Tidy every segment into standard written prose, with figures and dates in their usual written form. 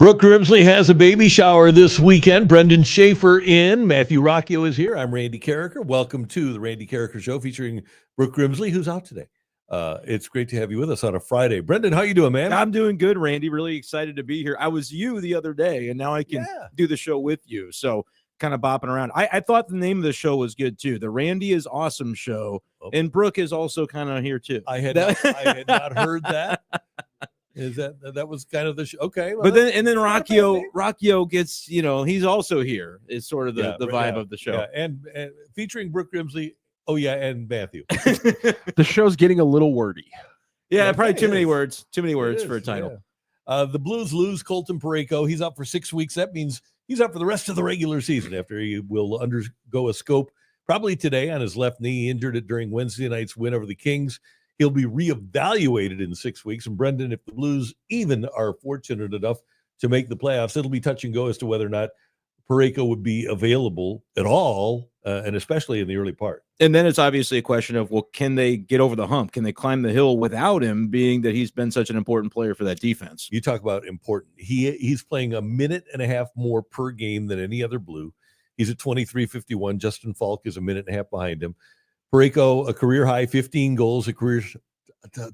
Brooke Grimsley has a baby shower this weekend. Brenden Schaeffer in. Matthew Rocchio is here. I'm Randy Karraker. Welcome to the Randy Karraker Show featuring Brooke Grimsley, who's out today. It's great to have you with us on a Friday. Brenden, how you doing, man? I'm doing good, Randy. Really excited to be here. I was you the other day, and now I can do the show with you. So kind of bopping around. I thought the name of the show was good, too. The Randy is Awesome Show. Oh. And Brooke is also kind of here, too. I had not heard that. Is that was kind of the show? Okay, well, but then Rocchio gets, he's also here. Is sort of the vibe of the show. Yeah. And featuring Brooke Grimsley. Oh yeah, and Matthew. The show's getting a little wordy. Yeah, probably too many words. Too many words for a title. Yeah. The Blues lose Colton Parayko. He's out for 6 weeks. That means he's out for the rest of the regular season after he will undergo a scope probably today on his left knee. He injured it during Wednesday night's win over the Kings. He'll be reevaluated in 6 weeks. And Brenden, if the Blues even are fortunate enough to make the playoffs, it'll be touch and go as to whether or not Parayko would be available at all, and especially in the early part. And then it's obviously a question of, well, can they get over the hump? Can they climb the hill without him, being that he's been such an important player for that defense? You talk about important. He's playing a minute and a half more per game than any other Blue. He's at 23:51. Justin Falk is a minute and a half behind him. Parayko, a career high 15 goals, a career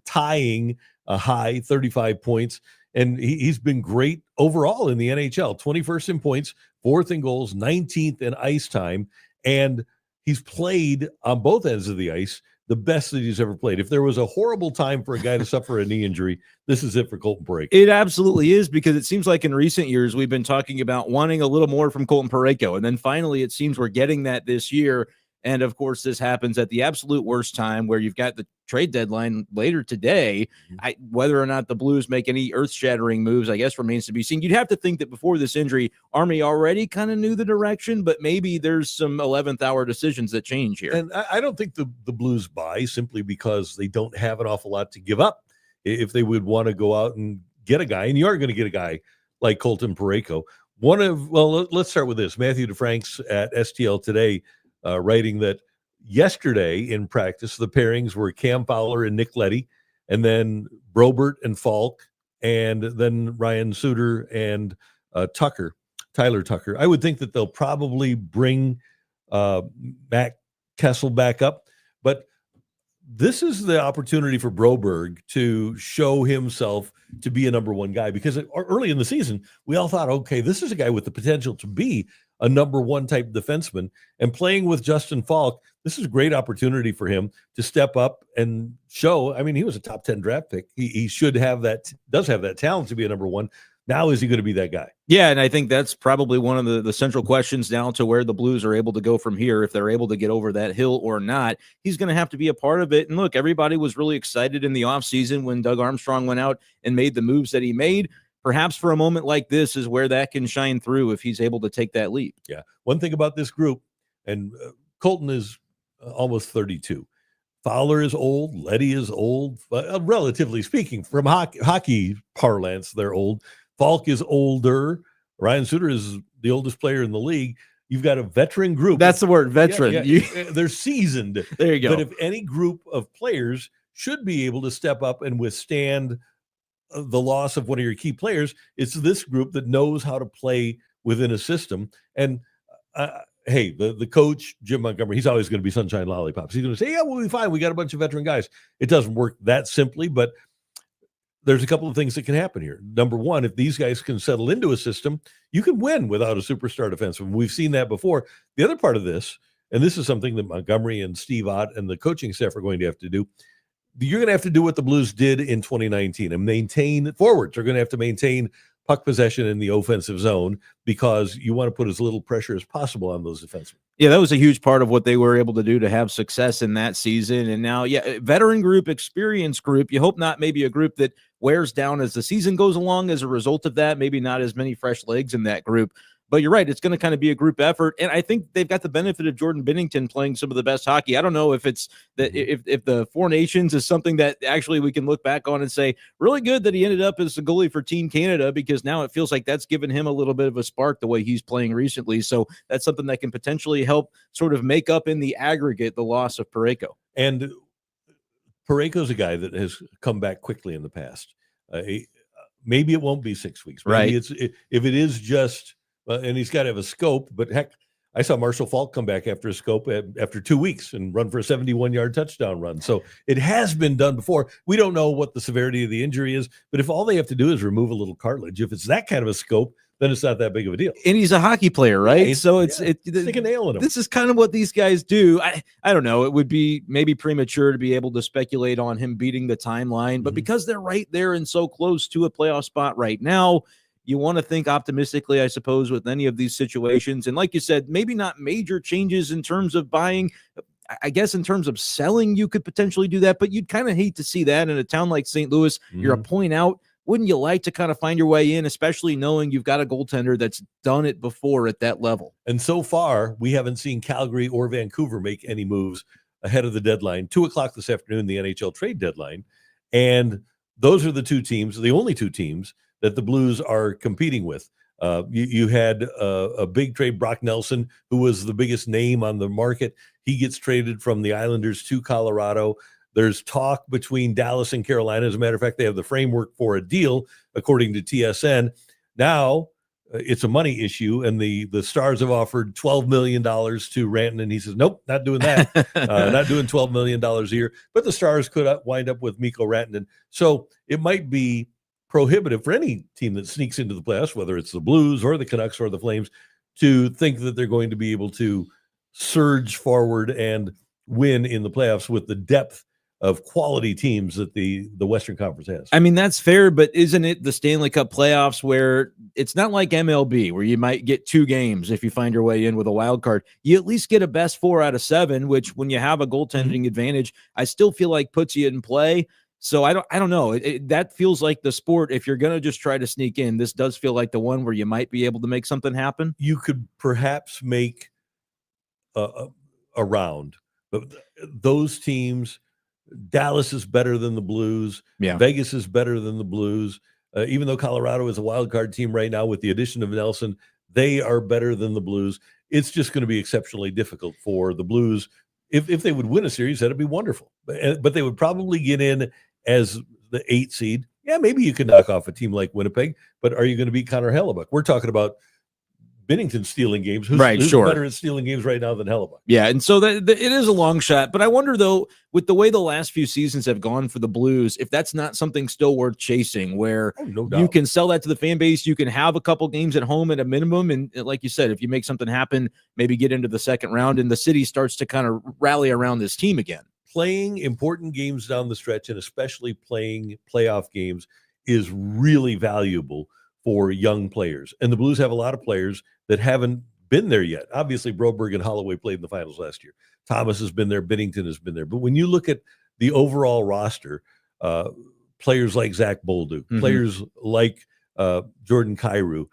tying a high 35 points. And he's been great overall in the NHL. 21st in points, 4th in goals, 19th in ice time. And he's played on both ends of the ice the best that he's ever played. If there was a horrible time for a guy to suffer a knee injury, this is it for Colton Parayko. It absolutely is, because it seems like in recent years we've been talking about wanting a little more from Colton Parayko. And then finally it seems we're getting that this year. And, of course, this happens at the absolute worst time where you've got the trade deadline later today. Whether or not the Blues make any earth-shattering moves, I guess, remains to be seen. You'd have to think that before this injury, Army already kind of knew the direction, but maybe there's some 11th-hour decisions that change here. And I don't think the Blues buy simply because they don't have an awful lot to give up. If they would want to go out and get a guy, and you are going to get a guy like Colton Parayko. Let's start with this. Matthew DeFranks at STL Today writing that yesterday in practice, the pairings were Cam Fowler and Nick Leddy, and then Brobert and Falk, and then Ryan Suter and Tyler Tucker. I would think that they'll probably bring Matt Kessel back up, but this is the opportunity for Broberg to show himself to be a number one guy, because early in the season, we all thought, okay, this is a guy with the potential to be a number one type defenseman, and playing with Justin Falk, this is a great opportunity for him to step up and show. I mean, he was a top 10 draft pick. He should have does have that talent to be a number one. Now, is he going to be that guy? Yeah, and I think that's probably one of the central questions now to where the Blues are able to go from here, if they're able to get over that hill or not. He's going to have to be a part of it. And look, everybody was really excited in the offseason when Doug Armstrong went out and made the moves that he made. Perhaps for a moment like this is where that can shine through if he's able to take that leap. Yeah. One thing about this group, and Colton is almost 32. Fowler is old. Leddy is old, relatively speaking. From hockey parlance, they're old. Falk is older. Ryan Suter is the oldest player in the league. You've got a veteran group. That's the word, veteran. They're seasoned. There you go. But if any group of players should be able to step up and withstand the loss of one of your key players, it's this group that knows how to play within a system. And hey, the coach, Jim Montgomery, he's always going to be sunshine lollipops. He's going to say, yeah, we'll be fine. We got a bunch of veteran guys. It doesn't work that simply, but there's a couple of things that can happen here. Number one, if these guys can settle into a system, you can win without a superstar defenseman. We've seen that before. The other part of this, and this is something that Montgomery and Steve Ott and the coaching staff are going to have to do, you're going to have to do what the Blues did in 2019 and maintain forwards. They're going to have to maintain puck possession in the offensive zone, because you want to put as little pressure as possible on those defensemen. Yeah, that was a huge part of what they were able to do to have success in that season. And now, veteran group, experienced group. You hope not maybe a group that wears down as the season goes along as a result of that. Maybe not as many fresh legs in that group. But you're right, it's going to kind of be a group effort. And I think they've got the benefit of Jordan Binnington playing some of the best hockey. I don't know if it's that if the Four Nations is something that actually we can look back on and say, really good that he ended up as the goalie for Team Canada, because now it feels like that's given him a little bit of a spark the way he's playing recently. So that's something that can potentially help sort of make up in the aggregate the loss of Parayko. And Parayko's a guy that has come back quickly in the past. maybe it won't be 6 weeks. Maybe Right. if it is just, and he's got to have a scope, but heck, I saw Marshall Faulk come back after a scope after 2 weeks and run for a 71-yard touchdown run. So it has been done before. We don't know what the severity of the injury is, but if all they have to do is remove a little cartilage, if it's that kind of a scope, then it's not that big of a deal. And he's a hockey player, right? Yeah, so stick a nail in him. This is kind of what these guys do. I don't know. It would be maybe premature to be able to speculate on him beating the timeline, but because they're right there and so close to a playoff spot right now, you want to think optimistically, I suppose, with any of these situations. And like you said, maybe not major changes in terms of buying. I guess in terms of selling, you could potentially do that, but you'd kind of hate to see that in a town like St. Louis. You're a point out. Wouldn't you like to kind of find your way in, especially knowing you've got a goaltender that's done it before at that level? And so far, we haven't seen Calgary or Vancouver make any moves ahead of the deadline. 2:00 this afternoon, the NHL trade deadline. And those are the two teams, the only two teams that the Blues are competing with. You had a big trade, Brock Nelson, who was the biggest name on the market. He gets traded from the Islanders to Colorado. There's talk between Dallas and Carolina. As a matter of fact, they have the framework for a deal, according to TSN. Now, it's a money issue, and the Stars have offered $12 million to Ranton, and he says, nope, not doing that. Not doing $12 million a year. But the Stars could wind up with Mikko Rantanen. So it might be prohibitive for any team that sneaks into the playoffs, whether it's the Blues or the Canucks or the Flames, to think that they're going to be able to surge forward and win in the playoffs with the depth of quality teams that the Western Conference has. I mean, that's fair, but isn't it the Stanley Cup playoffs where it's not like MLB where you might get 2 games if you find your way in with a wild card? You at least get a best 4 out of 7, which when you have a goaltending advantage, I still feel like puts you in play. So I don't know. That feels like the sport. If you're going to just try to sneak in, this does feel like the one where you might be able to make something happen. You could perhaps make a round, but those teams, Dallas is better than the Blues. Yeah. Vegas is better than the Blues. Even though Colorado is a wild card team right now with the addition of Nelson, they are better than the Blues. It's just going to be exceptionally difficult for the Blues. If they would win a series, that'd be wonderful. But they would probably get in as the 8 seed. Yeah, maybe you could knock off a team like Winnipeg, but are you going to beat Connor Hellebuck? We're talking about Binnington stealing games. Who's better at stealing games right now than Hellebuck? Yeah, and so it is a long shot. But I wonder, though, with the way the last few seasons have gone for the Blues, if that's not something still worth chasing, where you can sell that to the fan base, you can have a couple games at home at a minimum, and like you said, if you make something happen, maybe get into the second round, and the city starts to kind of rally around this team again. Playing important games down the stretch, and especially playing playoff games, is really valuable for young players. And the Blues have a lot of players that haven't been there yet. Obviously, Broberg and Holloway played in the finals last year. Thomas has been there. Binnington has been there. But when you look at the overall roster, players like Zach Bolduc, players like Jordan Kyrou,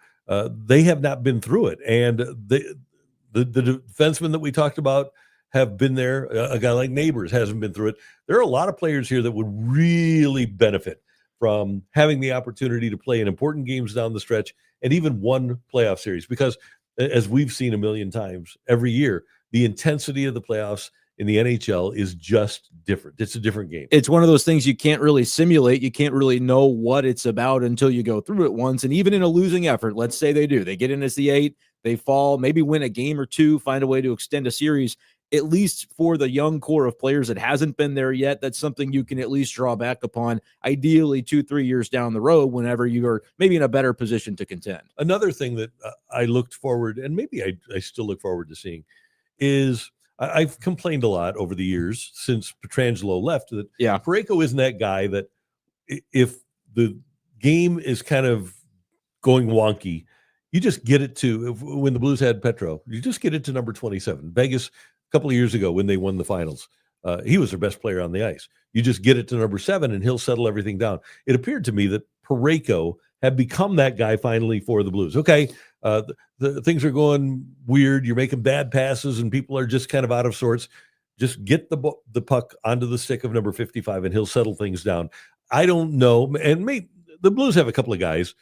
they have not been through it. And the defensemen that we talked about have been there. A guy like Neighbors hasn't been through it. There are a lot of players here that would really benefit from having the opportunity to play in important games down the stretch and even one playoff series. Because as we've seen a million times every year, the intensity of the playoffs in the NHL is just different. It's a different game. It's one of those things you can't really simulate. You can't really know what it's about until you go through it once. And even in a losing effort, let's say they do, they get in as the 8, they fall, maybe win a game or 2, find a way to extend a series. At least for the young core of players that hasn't been there yet, that's something you can at least draw back upon, ideally 2-3 years down the road, whenever you are maybe in a better position to contend. Another thing that I looked forward, and maybe I still look forward to seeing, is I've complained a lot over the years since Pietrangelo left that Parayko isn't that guy that if the game is kind of going wonky, you just get it to, when the Blues had Petro, you just get it to number 27. Vegas, a couple of years ago when they won the finals, he was their best player on the ice. You just get it to number 7 and he'll settle everything down. It appeared to me that Parayko had become that guy finally for the Blues. Okay, the things are going weird. You're making bad passes and people are just kind of out of sorts. Just get the puck onto the stick of number 55 and he'll settle things down. I don't know. And the Blues have a couple of guys.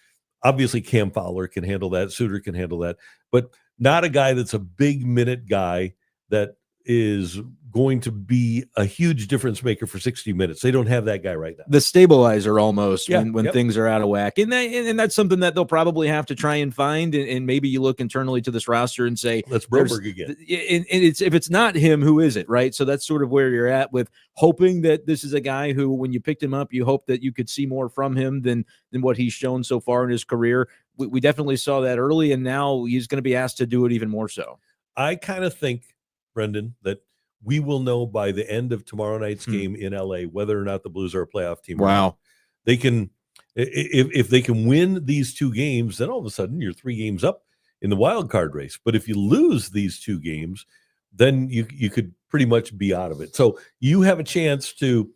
Obviously, Cam Fowler can handle that. Suter can handle that. But not a guy that's a big minute guy that is going to be a huge difference maker for 60 minutes. They don't have that guy right now. The stabilizer almost when Yep. things are out of whack. And that's something that they'll probably have to try and find. And maybe you look internally to this roster and say, Let's Broberg again. And if it's not him, who is it? Right. So that's sort of where you're at with hoping that this is a guy who, when you picked him up, you hope that you could see more from him than what he's shown so far in his career. We definitely saw that early, and now he's going to be asked to do it even more so. I kind of think, Brenden, that we will know by the end of tomorrow night's game in LA whether or not the Blues are a playoff team. Wow. They can, if they can win these 2 games, then all of a sudden you're 3 games up in the wild card race. But if you lose these 2 games, then you could pretty much be out of it. So you have a chance to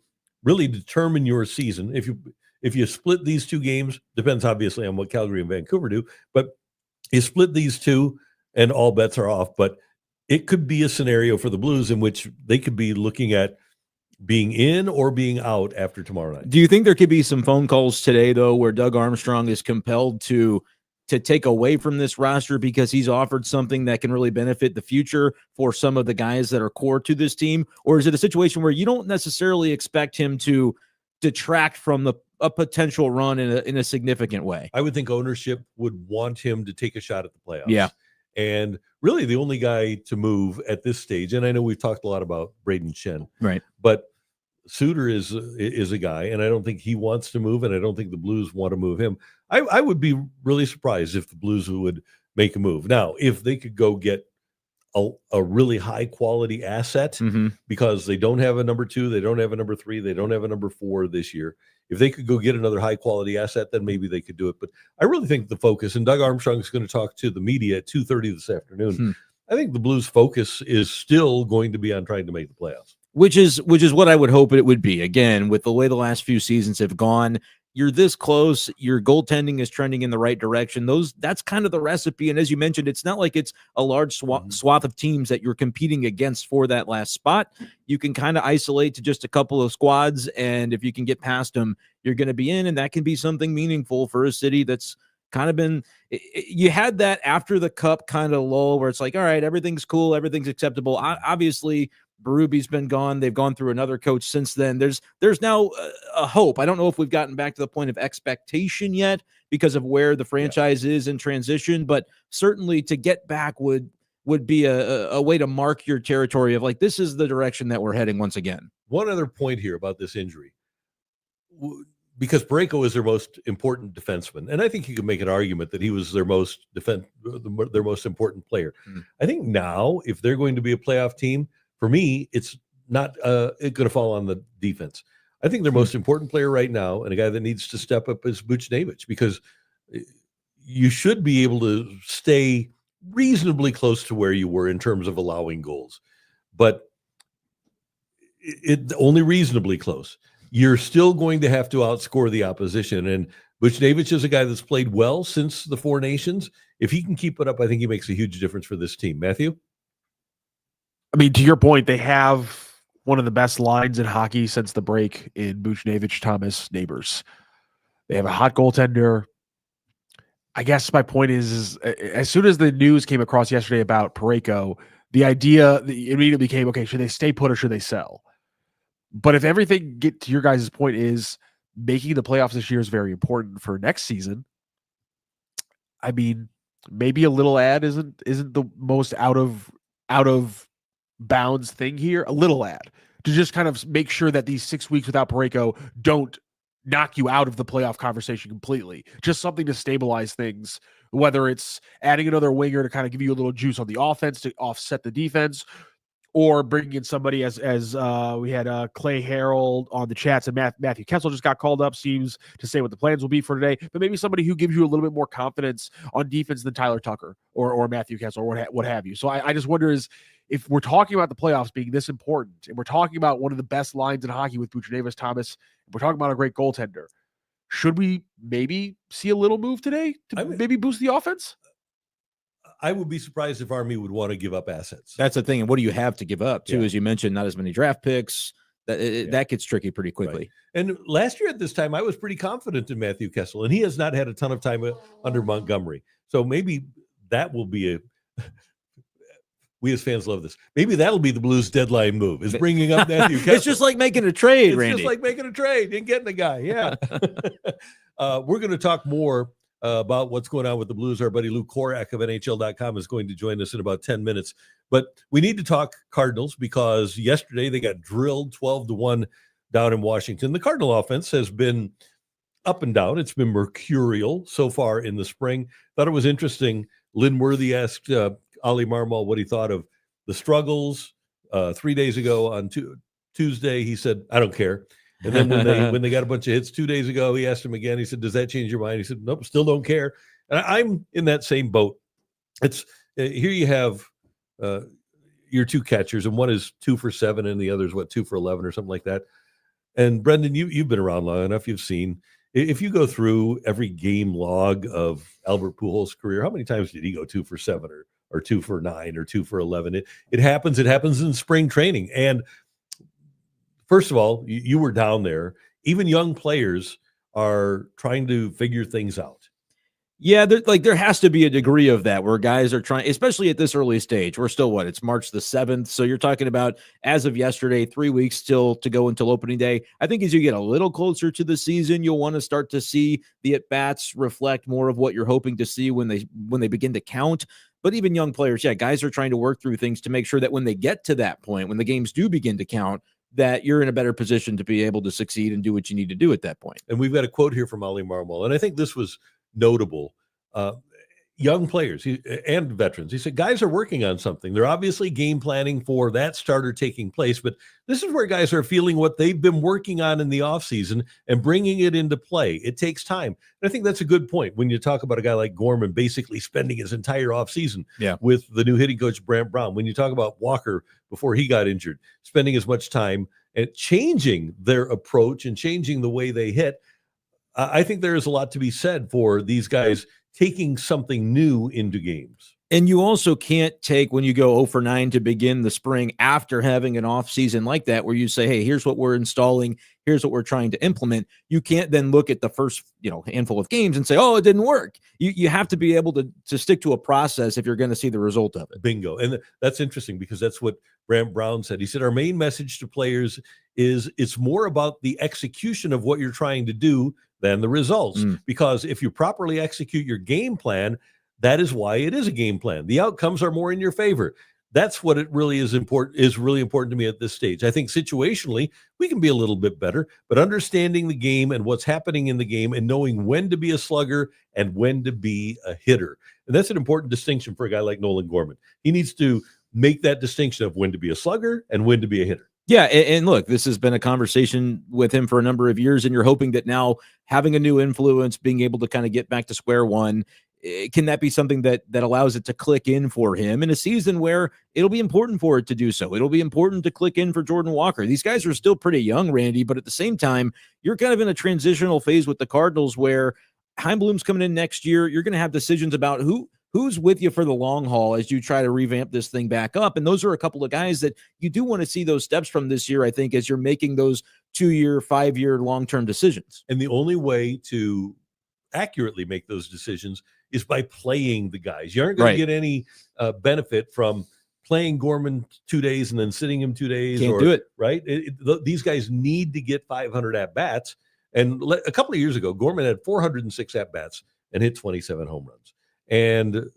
really determine your season. If you split these 2 games, depends obviously on what Calgary and Vancouver do, but you split these 2 and all bets are off. But it could be a scenario for the Blues in which they could be looking at being in or being out after tomorrow night. Do you think there could be some phone calls today, though, where Doug Armstrong is compelled to take away from this roster because he's offered something that can really benefit the future for some of the guys that are core to this team? Or is it a situation where you don't necessarily expect him to detract from a potential run in a significant way? I would think ownership would want him to take a shot at the playoffs. Yeah. And really the only guy to move at this stage, and I know we've talked a lot about Brayden Schenn, right? But Suter is a guy, and I don't think he wants to move, and I don't think the Blues want to move him. I would be really surprised if the Blues would make a move. Now, if they could go get a really high quality asset, because they don't have a number 2, they don't have a number 3, they don't have a number 4 this year. If they could go get another high quality asset, then maybe they could do it. But I really think the focus, and Doug Armstrong is going to talk to the media at 2:30 this afternoon. I think the Blues' focus is still going to be on trying to make the playoffs. Which is what I would hope it would be. Again, with the way the last few seasons have gone, you're this close, your goaltending is trending in the right direction. That's kind of the recipe. And as you mentioned, it's not like it's a large swath of teams that you're competing against for that last spot. You can kind of isolate to just a couple of squads, and if you can get past them, you're going to be in, and that can be something meaningful for a city that's kind of been, you had that after the cup kind of lull where it's like, all right, everything's cool, everything's acceptable. Obviously, Berube's been gone. They've gone through another coach since then. There's now a hope. I don't know if we've gotten back to the point of expectation yet because of where the franchise is in transition, but certainly to get back would be a way to mark your territory of like, this is the direction that we're heading once again. One other point here about this injury, because Parayko is their most important defenseman, and I think you could make an argument that he was their most important player. I think now, if they're going to be a playoff team, for me, it's not going to fall on the defense. I think their most important player right now, and a guy that needs to step up, is Buchnevich, because you should be able to stay reasonably close to where you were in terms of allowing goals, but it only reasonably close. You're still going to have to outscore the opposition, and Buchnevich is a guy that's played well since the Four Nations. If he can keep it up, I think he makes a huge difference for this team. Matthew? I mean, to your point, they have one of the best lines in hockey since the break in Buchnevich, Thomas, Neighbors. They have a hot goaltender. I guess my point is as soon as the news came across yesterday about Parayko, the idea immediately became, okay, should they stay put or should they sell? But if everything, get to your guys' point, is making the playoffs this year is very important for next season, I mean, maybe a little ad isn't the most out of bounds thing here. A little ad to just kind of make sure that these 6 weeks without Parayko don't knock you out of the playoff conversation completely. Just something to stabilize things, whether it's adding another winger to kind of give you a little juice on the offense to offset the defense, or bringing in somebody as we had Clay Harrell on the chats, and Matthew Kessel just got called up, seems to say what the plans will be for today, but maybe somebody who gives you a little bit more confidence on defense than Tyler Tucker or Matthew Kessel or what have you. So I just wonder if we're talking about the playoffs being this important, and we're talking about one of the best lines in hockey with Buchnevich, Thomas, and we're talking about a great goaltender, should we maybe see a little move today to maybe boost the offense? I would be surprised if Army would want to give up assets. That's the thing. And what do you have to give up, too? As you mentioned, not as many draft picks. That gets tricky pretty quickly. Right. And last year at this time, I was pretty confident in Matthew Kessel, and he has not had a ton of time under Montgomery. So maybe that will be We as fans love this. Maybe that'll be the Blues deadline move, is bringing up Matthew Kessler. It's just like making a trade, It's Randy. just like making a trade and getting a guy. Yeah. We're going to talk more about what's going on with the Blues. Our buddy Lou Korac of NHL.com is going to join us in about 10 minutes. But we need to talk Cardinals because yesterday they got drilled 12-1 down in Washington. The Cardinal offense has been up and down. It's been mercurial so far in the spring. Thought it was interesting. Lynn Worthy asked Ollie Marmol what he thought of the struggles 3 days ago on Tuesday. He said, I don't care. And then when they got a bunch of hits 2 days ago, he asked him again. He said, does that change your mind? He said, nope, still don't care. And I'm in that same boat. It's here you have your two catchers, and one is 2 for 7 and the other is 2 for 11 or something like that. And Brenden, you've been around long enough. You've seen, if you go through every game log of Albert Pujols' career, how many times did he go 2 for 7 or 2 for 9 or 2 for 11? It happens. It happens in spring training. And first of all, you were down there. Even young players are trying to figure things out. Yeah, there has to be a degree of that where guys are trying, especially at this early stage. We're still it's March the 7th. So you're talking about, as of yesterday, 3 weeks still to go until opening day. I think as you get a little closer to the season, you'll want to start to see the at-bats reflect more of what you're hoping to see when they begin to count. But even young players, guys are trying to work through things to make sure that when they get to that point, when the games do begin to count, that you're in a better position to be able to succeed and do what you need to do at that point. And we've got a quote here from Ollie Marmol, and I think this was notable. Young players and veterans, he said, guys are working on something. They're obviously game planning for that starter taking place, but this is where guys are feeling what they've been working on in the offseason and bringing it into play. It takes time. And I think that's a good point when you talk about a guy like Gorman basically spending his entire offseason with the new hitting coach, Brant Brown. When you talk about Walker before he got injured, spending as much time and changing their approach and changing the way they hit, I think there is a lot to be said for these guys taking something new into games. And you also can't take, when you go 0 for 9 to begin the spring after having an off season like that, where you say, hey, here's what we're installing, here's what we're trying to implement. You can't then look at the first handful of games and say, oh, it didn't work. You have to be able to stick to a process if you're going to see the result of it. Bingo. And that's interesting because that's what Brant Brown said. He said, our main message to players is it's more about the execution of what you're trying to do than the results. Because if you properly execute your game plan, that is why it is a game plan. The outcomes are more in your favor. That's what it really is really important to me at this stage. I think situationally, we can be a little bit better, but understanding the game and what's happening in the game and knowing when to be a slugger and when to be a hitter. And that's an important distinction for a guy like Nolan Gorman. He needs to make that distinction of when to be a slugger and when to be a hitter. Yeah, and look, this has been a conversation with him for a number of years, and you're hoping that now having a new influence, being able to kind of get back to square one, can that be something that allows it to click in for him in a season where it'll be important for it to do so? It'll be important to click in for Jordan Walker. These guys are still pretty young, Randy, but at the same time, you're kind of in a transitional phase with the Cardinals where Heimblum's coming in next year. You're going to have decisions about who's with you for the long haul as you try to revamp this thing back up. And those are a couple of guys that you do want to see those steps from this year, I think, as you're making those 2-year, 5-year, long-term decisions. And the only way to accurately make those decisions is by playing the guys. You aren't going to get any benefit from playing Gorman 2 days and then sitting him 2 days. Can't do it. Right? These guys need to get 500 at-bats. And a couple of years ago, Gorman had 406 at-bats and hit 27 home runs. And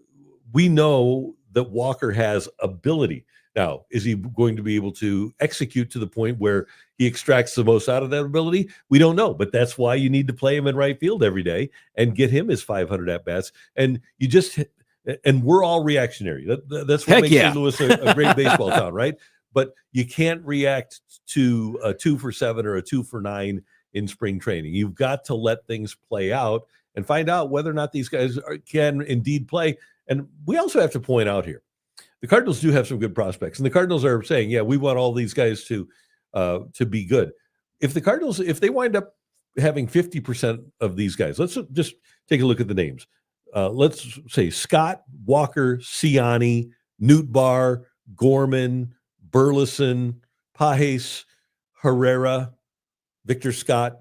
we know that Walker has ability. Now, is he going to be able to execute to the point where he extracts the most out of that ability? We don't know, but that's why you need to play him in right field every day and get him his 500 at-bats. And we're all reactionary. That's what makes St. Louis a great baseball town, right? But you can't react to a 2 for 7 or a 2 for 9 in spring training. You've got to let things play out and find out whether or not these guys can indeed play. And we also have to point out here, the Cardinals do have some good prospects. And the Cardinals are saying, yeah, we want all these guys to be good. If the Cardinals, if they wind up having 50% of these guys, let's just take a look at the names. Let's say Scott, Walker, Ciani, Nootbaar, Gorman, Burleson, Pages, Herrera, Victor Scott.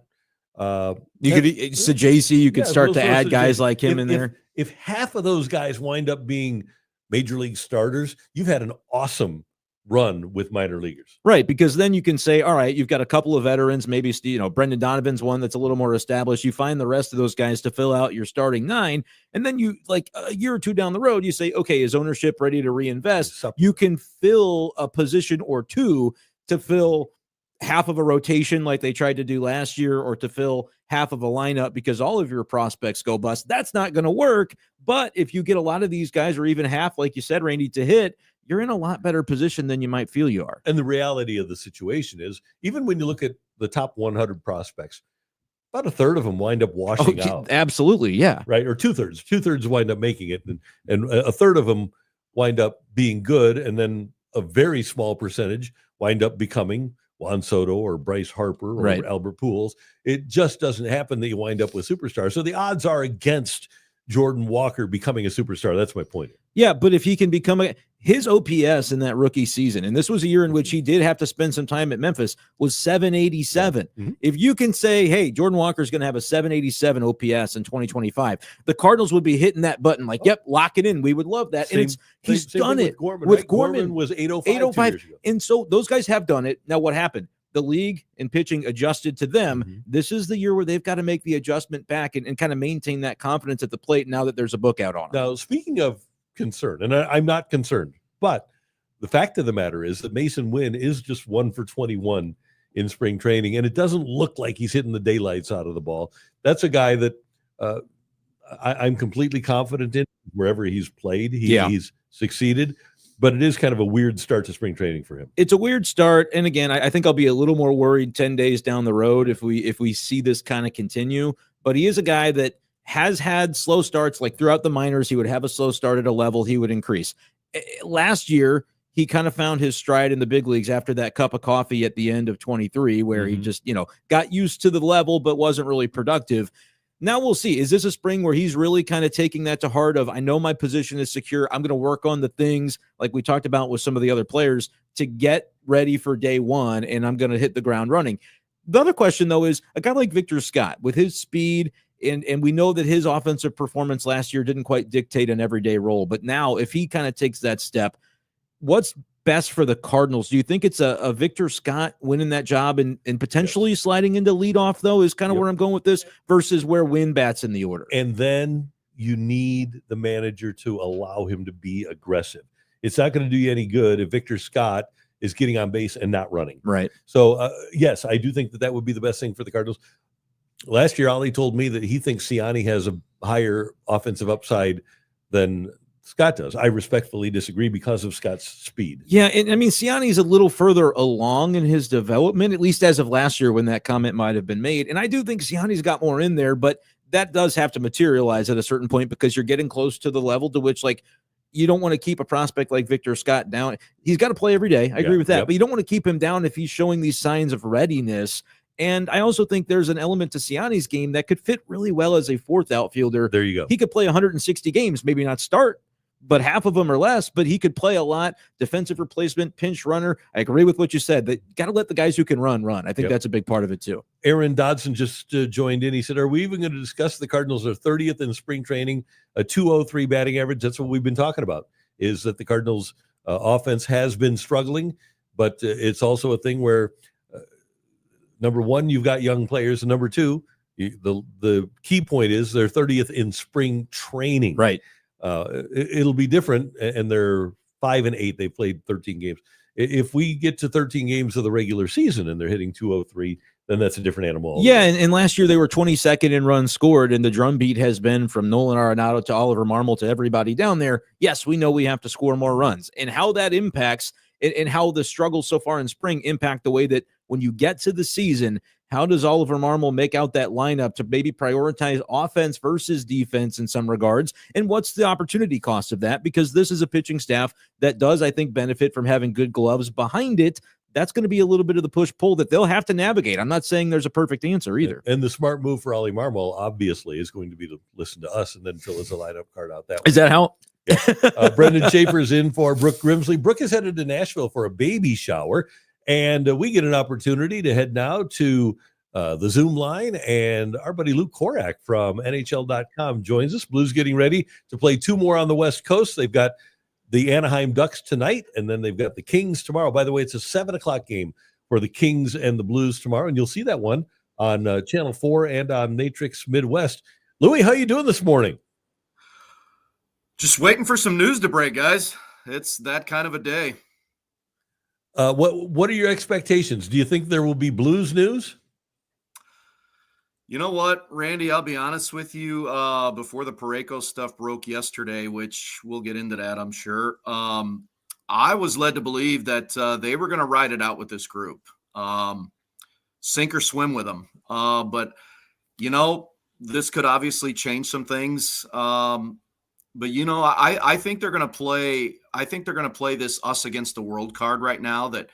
You could Sajaci, you could start to add guys like him in there. If half of those guys wind up being major league starters, you've had an awesome run with minor leaguers. Right, because then you can say, all right, you've got a couple of veterans, maybe Brendan Donovan's one that's a little more established. You find the rest of those guys to fill out your starting 9, and then you, like a year or two down the road, you say, okay, is ownership ready to reinvest? You can fill a position or two to fill half of a rotation like they tried to do last year, or to fill half of a lineup because all of your prospects go bust. That's not going to work. But if you get a lot of these guys, or even half, like you said, Randy, to hit, you're in a lot better position than you might feel you are. And the reality of the situation is, even when you look at the top 100 prospects, about a third of them wind up washing out. Absolutely, yeah. Right, or two-thirds. Two-thirds wind up making it, and a third of them wind up being good, and then a very small percentage wind up becoming Juan Soto or Bryce Harper or Albert Pujols. It just doesn't happen that you wind up with superstars. So the odds are against Jordan Walker becoming a superstar. That's my point. Yeah, but if he can become his OPS in that rookie season, and this was a year in which he did have to spend some time at Memphis, was 787. Mm-hmm. If you can say, hey, Jordan Walker is going to have a 787 OPS in 2025, the Cardinals would be hitting that button like, yep, lock it in. We would love that. He's done it. With Gorman was 805 2 years ago. And so those guys have done it. Now what happened? The league and pitching adjusted to them. Mm-hmm. This is the year where they've got to make the adjustment back and kind of maintain that confidence at the plate now that there's a book out on them. Now, speaking of concern, and I'm not concerned, but the fact of the matter is that Mason Wynn is just 1 for 21 in spring training, and it doesn't look like he's hitting the daylights out of the ball. That's a guy that I'm completely confident in wherever he's played. He's succeeded, but it is kind of a weird start to spring training for him. It's a weird start, and again, I think I'll be a little more worried 10 days down the road if we see this kind of continue. But he is a guy that has had slow starts, like throughout the minors. He would have a slow start at a level, he would increase. Last year, he kind of found his stride in the big leagues after that cup of coffee at the end of 23, where he just, got used to the level, but wasn't really productive. Now we'll see. Is this a spring where he's really kind of taking that to heart of, I know my position is secure. I'm going to work on the things like we talked about with some of the other players to get ready for day one, and I'm going to hit the ground running. The other question, though, is a guy like Victor Scott with his speed, and we know that his offensive performance last year didn't quite dictate an everyday role. But now if he kind of takes that step, what's best for the Cardinals? Do you think it's a Victor Scott winning that job and potentially sliding into leadoff, though, is kind of where I'm going with this, versus where Wynn bats in the order? And then you need the manager to allow him to be aggressive. It's not going to do you any good if Victor Scott is getting on base and not running. Right. So, yes, I do think that would be the best thing for the Cardinals. Last year, Ollie told me that he thinks Siani has a higher offensive upside than Scott does. I respectfully disagree because of Scott's speed. Yeah, and I mean, Siani's a little further along in his development, at least as of last year when that comment might have been made. And I do think Siani's got more in there, but that does have to materialize at a certain point because you're getting close to the level to which, like, you don't want to keep a prospect like Victor Scott down. He's got to play every day. I agree with that. But you don't want to keep him down if he's showing these signs of readiness. And I also think there's an element to Siani's game that could fit really well as a fourth outfielder. There you go. He could play 160 games, maybe not start, but half of them or less, but he could play a lot. Defensive replacement, pinch runner. I agree with what you said. That got to let the guys who can run. I think that's a big part of it too. Aaron Dodson just joined in. He said, are we even going to discuss the Cardinals are 30th in spring training, a 203 batting average? That's what we've been talking about, is that the Cardinals offense has been struggling, but it's also a thing where number one, you've got young players, and number two, the key point is they're 30th in spring training. Right. It'll be different, and they're 5-8. They've played 13 games. If we get to 13 games of the regular season and they're hitting 203, then that's a different animal. Yeah, and last year they were 22nd in runs scored, and the drumbeat has been from Nolan Arenado to Oliver Marmol to everybody down there. Yes, we know we have to score more runs, and how that impacts and how the struggles so far in spring impact the way that when you get to the season, how does Oliver Marmol make out that lineup to maybe prioritize offense versus defense in some regards? And what's the opportunity cost of that? Because this is a pitching staff that does, I think, benefit from having good gloves behind it. That's going to be a little bit of the push-pull that they'll have to navigate. I'm not saying there's a perfect answer either. And the smart move for Ollie Marmol, obviously, is going to be to listen to us and then fill us a lineup card out that way. Is that how? Yeah. Brenden Schaeffer's in for Brooke Grimsley. Brooke is headed to Nashville for a baby shower, and we get an opportunity to head now to the Zoom line, and our buddy Lou Korac from NHL.com joins us. Blues getting ready to play two more on the West Coast. They've got the Anaheim Ducks tonight, and then they've got the Kings tomorrow. By the way, it's a 7:00 game for the Kings and the Blues tomorrow, and you'll see that one on Channel 4 and on Matrix Midwest. Louis, how you doing this morning? Just waiting for some news to break, guys. It's that kind of a day. What are your expectations? Do you think there will be Blues news? You know what, Randy, I'll be honest with you. Before the Parayko stuff broke yesterday, which we'll get into that, I'm sure, I was led to believe that they were going to ride it out with this group, sink or swim with them. But, this could obviously change some things. But I think they're going to play. I think they're going to play this us against the world card right now. That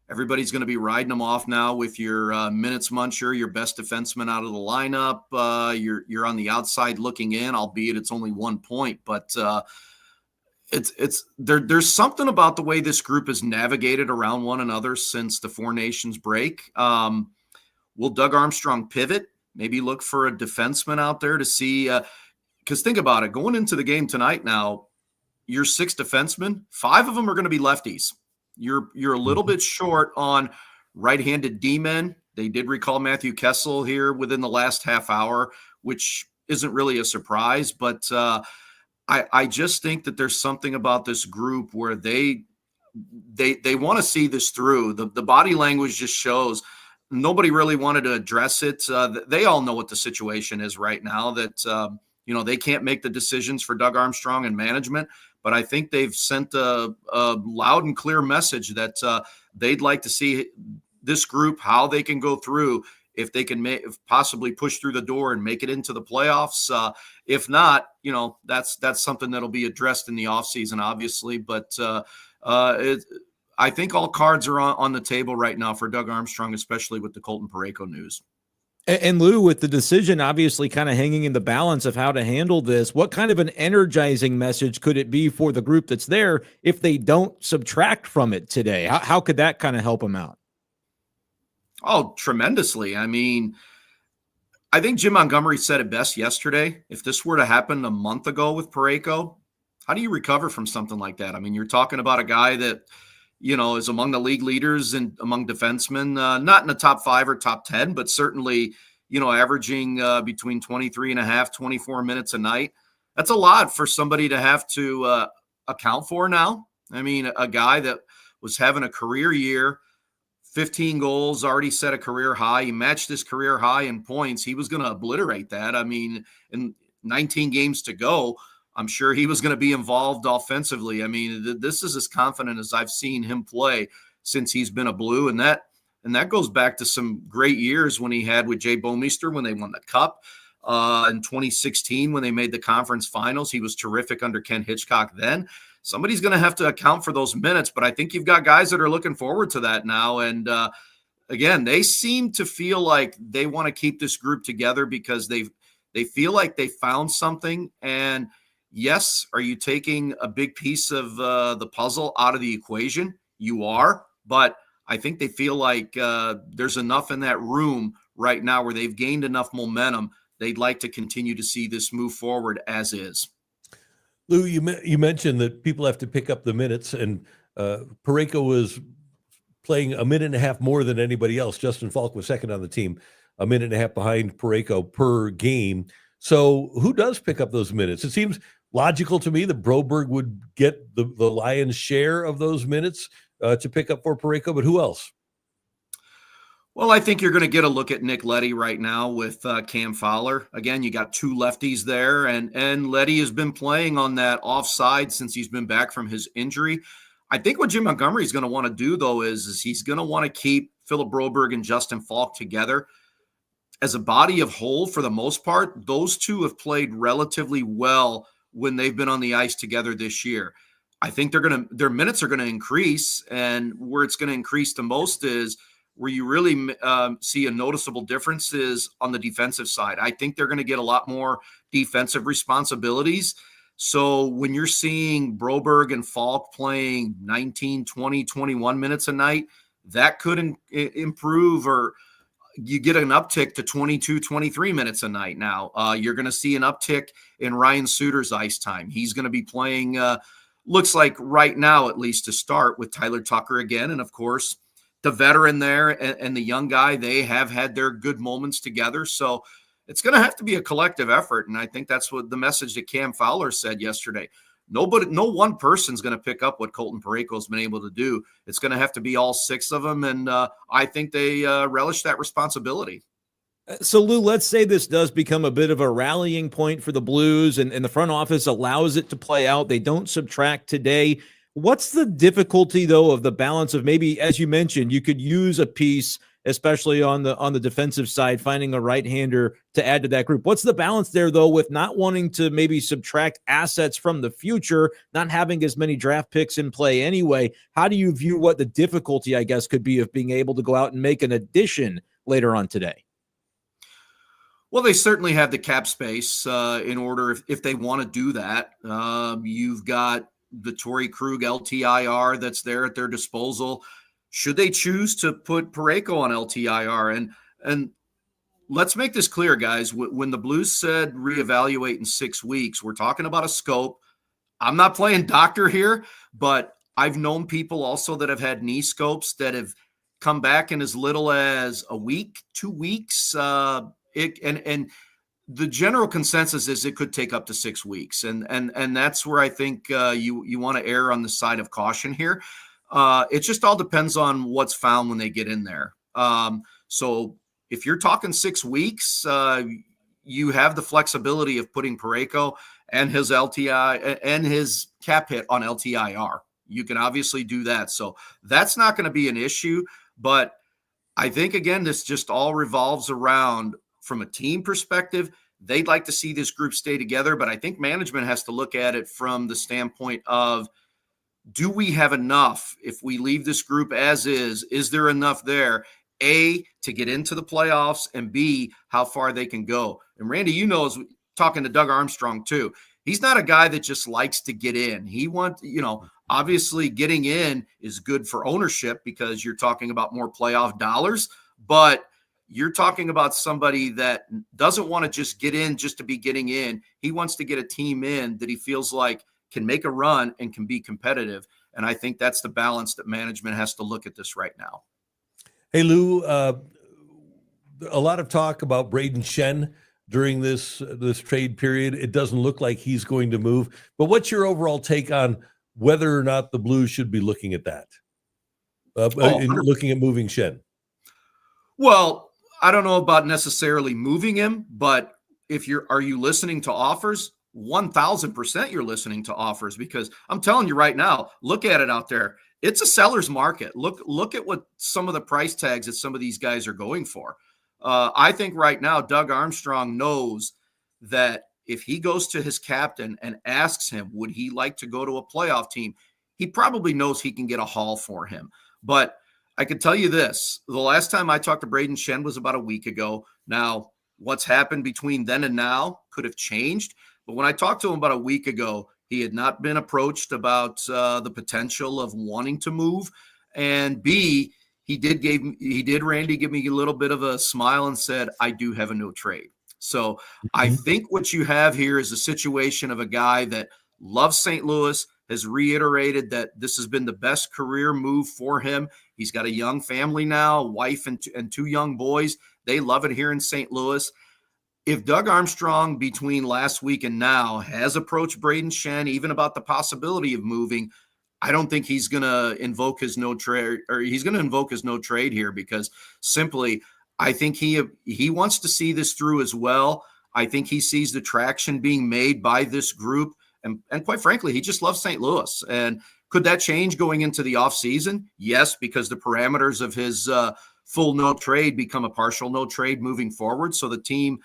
everybody's going to be riding them off now with your minutes muncher, your best defenseman out of the lineup. You're on the outside looking in, albeit it's only 1 point. But there's something about the way this group has navigated around one another since the Four Nations break. Will Doug Armstrong pivot? Maybe look for a defenseman out there to see. Because think about it, going into the game tonight now, your 6 defensemen, 5 of them are going to be lefties. You're a little bit short on right-handed D-men. They did recall Matthew Kessel here within the last half hour, which isn't really a surprise. But I just think that there's something about this group where they want to see this through. The body language just shows nobody really wanted to address it. They all know what the situation is right now, that they can't make the decisions for Doug Armstrong and management, but I think they've sent a loud and clear message that they'd like to see this group, how they can go through, if they can possibly push through the door and make it into the playoffs. If not, that's something that'll be addressed in the offseason, obviously. But I think all cards are on the table right now for Doug Armstrong, especially with the Colton Parayko news. And Lou, with the decision obviously kind of hanging in the balance of how to handle this, what kind of an energizing message could it be for the group that's there if they don't subtract from it today? How could that kind of help them out? Oh, tremendously. I mean, I think Jim Montgomery said it best yesterday. If this were to happen a month ago with Parayko, how do you recover from something like that? I mean, you're talking about a guy that, is among the league leaders and among defensemen, not in the top 5 or top 10, but certainly, averaging between 23 and a half, 24 minutes a night. That's a lot for somebody to have to account for now. I mean, a guy that was having a career year, 15 goals, already set a career high. He matched his career high in points. He was going to obliterate that. I mean, in 19 games to go, I'm sure he was going to be involved offensively. I mean, this is as confident as I've seen him play since he's been a Blue. And that goes back to some great years when he had with Jay Bouwmeester when they won the Cup. In 2016, when they made the conference finals, he was terrific under Ken Hitchcock then. Somebody's going to have to account for those minutes, but I think you've got guys that are looking forward to that now. And again, they seem to feel like they want to keep this group together because they feel like they found something. And yes, are you taking a big piece of the puzzle out of the equation? You are, but I think they feel like there's enough in that room right now where they've gained enough momentum. They'd like to continue to see this move forward as is. Lou, you mentioned that people have to pick up the minutes, and Parayko was playing a minute and a half more than anybody else. Justin Falk was second on the team, a minute and a half behind Parayko per game. So who does pick up those minutes? It seems logical to me that Broberg would get the lion's share of those minutes to pick up for Parayko, but who else? Well, I think you're going to get a look at Nick Leddy right now with Cam Fowler. Again, you got 2 lefties there, and Leddy has been playing on that offside since he's been back from his injury. I think what Jim Montgomery is going to want to do, though, is he's going to want to keep Philip Broberg and Justin Falk together. As a body of whole, for the most part, those two have played relatively well when they've been on the ice together this year. I think their minutes are going to increase, and where it's going to increase the most is where you really see a noticeable difference is on the defensive side. I think they're going to get a lot more defensive responsibilities. So when you're seeing Broberg and Falk playing 19, 20, 21 minutes a night, that could improve, or you get an uptick to 22, 23 minutes a night now. You're going to see an uptick in Ryan Suter's ice time. He's going to be playing looks like right now, at least to start, with Tyler Tucker again, and of course the veteran there and the young guy, they have had their good moments together. So it's going to have to be a collective effort. And I think that's what the message that Cam Fowler said yesterday. No one person's going to pick up what Colton Parayko's been able to do. It's going to have to be all 6 of them. And I think they relish that responsibility. So, Lou, let's say this does become a bit of a rallying point for the Blues and the front office allows it to play out. They don't subtract today. What's the difficulty, though, of the balance of maybe, as you mentioned, you could use a piece, especially on the defensive side, finding a right-hander to add to that group? What's the balance there, though, with not wanting to maybe subtract assets from the future, not having as many draft picks in play anyway? How do you view what the difficulty, I guess, could be of being able to go out and make an addition later on today? Well, they certainly have the cap space in order if they want to do that. You've got the Torrey Krug LTIR that's there at their disposal. Should they choose to put Parayko on LTIR? And let's make this clear, guys. When the Blues said reevaluate in 6 weeks, we're talking about a scope. I'm not playing doctor here, but I've known people also that have had knee scopes that have come back in as little as a week, 2 weeks. And the general consensus is it could take up to 6 weeks. And that's where I think you want to err on the side of caution here. It just all depends on what's found when they get in there. So if you're talking 6 weeks, you have the flexibility of putting Parayko and his LTI and his cap hit on LTIR. You can obviously do that. So that's not going to be an issue. But I think, again, this just all revolves around, from a team perspective, they'd like to see this group stay together. But I think management has to look at it from the standpoint of, do we have enough if we leave this group as is? Is there enough there, A, to get into the playoffs, and B, how far they can go? And Randy, you know, as talking to Doug Armstrong too, he's not a guy that just likes to get in. He wants, obviously getting in is good for ownership because you're talking about more playoff dollars, but you're talking about somebody that doesn't want to just get in just to be getting in. He wants to get a team in that he feels like can make a run and can be competitive. And I think that's the balance that management has to look at this right now. Hey, Lou, a lot of talk about Brayden Schenn during this trade period. It doesn't look like he's going to move. But what's your overall take on whether or not the Blues should be looking at that, looking at moving Schenn? Well, I don't know about necessarily moving him, but are you listening to offers? 1,000% you're listening to offers, because I'm telling you right now, look at it out there. It's a seller's market. Look at what some of the price tags that some of these guys are going for. I think right now, Doug Armstrong knows that if he goes to his captain and asks him, would he like to go to a playoff team? He probably knows he can get a haul for him. But I can tell you this, the last time I talked to Brayden Schenn was about a week ago. Now, what's happened between then and now could have changed. But when I talked to him about a week ago, he had not been approached about the potential of wanting to move. And B, he did, Randy, give me a little bit of a smile and said, I do have a no trade. So I think what you have here is a situation of a guy that loves St. Louis, has reiterated that this has been the best career move for him. He's got a young family now, a wife and 2 young boys. They love it here in St. Louis. If Doug Armstrong between last week and now has approached Brayden Schenn even about the possibility of moving, I don't think he's going to invoke his no trade, or he's going to invoke his no trade here, because simply I think he wants to see this through as well. I think he sees the traction being made by this group. And quite frankly, he just loves St. Louis. And could that change going into the offseason? Yes, because the parameters of his full no trade become a partial no trade moving forward. So the team,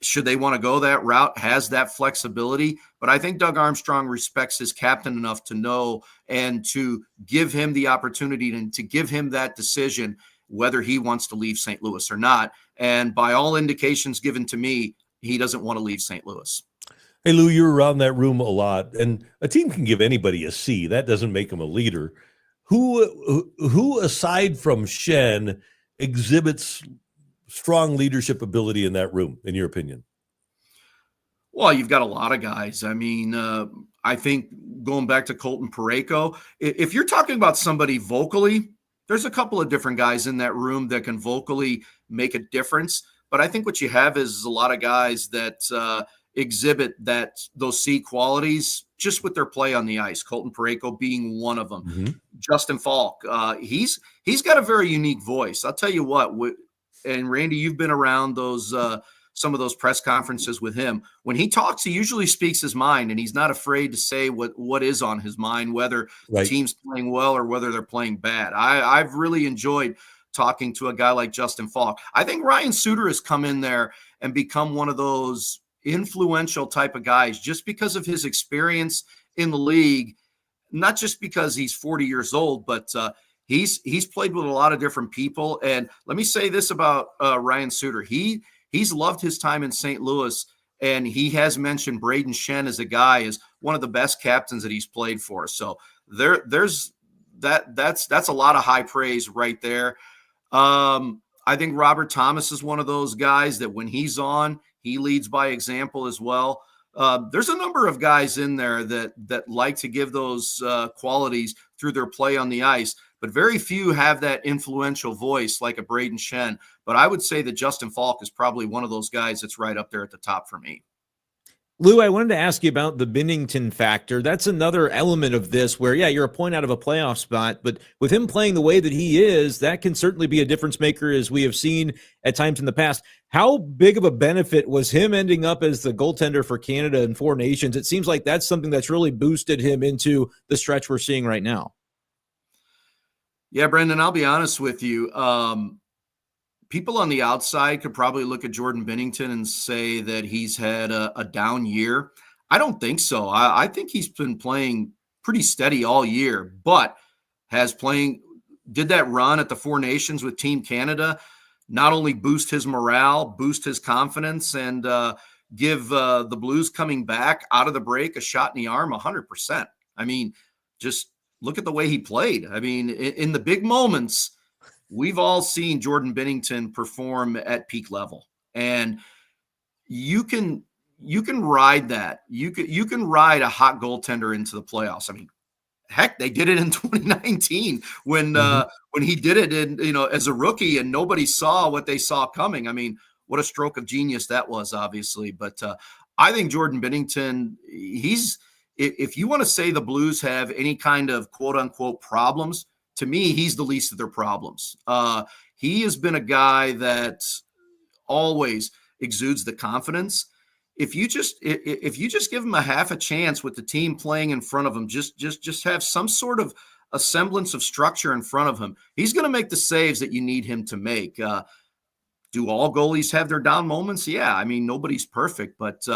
should they want to go that route, has that flexibility. But I think Doug Armstrong respects his captain enough to know and to give him the opportunity and to give him that decision whether he wants to leave St. Louis or not. And by all indications given to me, he doesn't want to leave St. Louis. Hey, Lou, you're around that room a lot, and a team can give anybody a C. That doesn't make them a leader. Who aside from Schenn, exhibits strong leadership ability in that room, in your opinion? Well, you've got a lot of guys. I mean, I think going back to Colton Parayko, if you're talking about somebody vocally, there's a couple of different guys in that room that can vocally make a difference. But I think what you have is a lot of guys that exhibit those C qualities just with their play on the ice. Colton Parayko being one of them. Mm-hmm. Justin Falk, he's got a very unique voice. I'll tell you what. And Randy, you've been around those some of those press conferences with him. When he talks, he usually speaks his mind, and he's not afraid to say what is on his mind, whether the team's playing well or whether they're playing bad. I've really enjoyed talking to a guy like Justin Falk. I think Ryan Suter has come in there and become one of those influential type of guys just because of his experience in the league, not just because he's 40 years old, but he's played with a lot of different people. And let me say this about Ryan Suter. He's loved his time in St. Louis, and he has mentioned Brenden Schaeffer as a guy as one of the best captains that he's played for. So there's that's a lot of high praise right there. I think Robert Thomas is one of those guys that when he's on, he leads by example as well. There's a number of guys in there that like to give those qualities through their play on the ice, but very few have that influential voice like a Brenden Schaeffer. But I would say that Justin Falk is probably one of those guys that's right up there at the top for me. Lou, I wanted to ask you about the Binnington factor. That's another element of this where, you're a point out of a playoff spot, but with him playing the way that he is, that can certainly be a difference maker, as we have seen at times in the past. How big of a benefit was him ending up as the goaltender for Canada and Four Nations? It seems like that's something that's really boosted him into the stretch we're seeing right now. Yeah, Brenden, I'll be honest with you. People on the outside could probably look at Jordan Binnington and say that he's had a down year. I don't think so. I think he's been playing pretty steady all year, but did that run at the Four Nations with Team Canada not only boost his morale, boost his confidence, and give the Blues coming back out of the break a shot in the arm 100%. I mean, just look at the way he played. I mean, in the big moments, we've all seen Jordan Binnington perform at peak level, and you can ride that. You can ride a hot goaltender into the playoffs. I mean, heck, they did it in 2019 when he did it as a rookie, and nobody saw what they saw coming. I mean, what a stroke of genius that was, obviously. But I think Jordan Binnington, if you want to say the Blues have any kind of quote unquote problems, to me, he's the least of their problems. He has been a guy that always exudes the confidence. If you just give him a half a chance with the team playing in front of him, just have some sort of a semblance of structure in front of him, he's going to make the saves that you need him to make. Do all goalies have their down moments? Yeah, I mean, nobody's perfect, but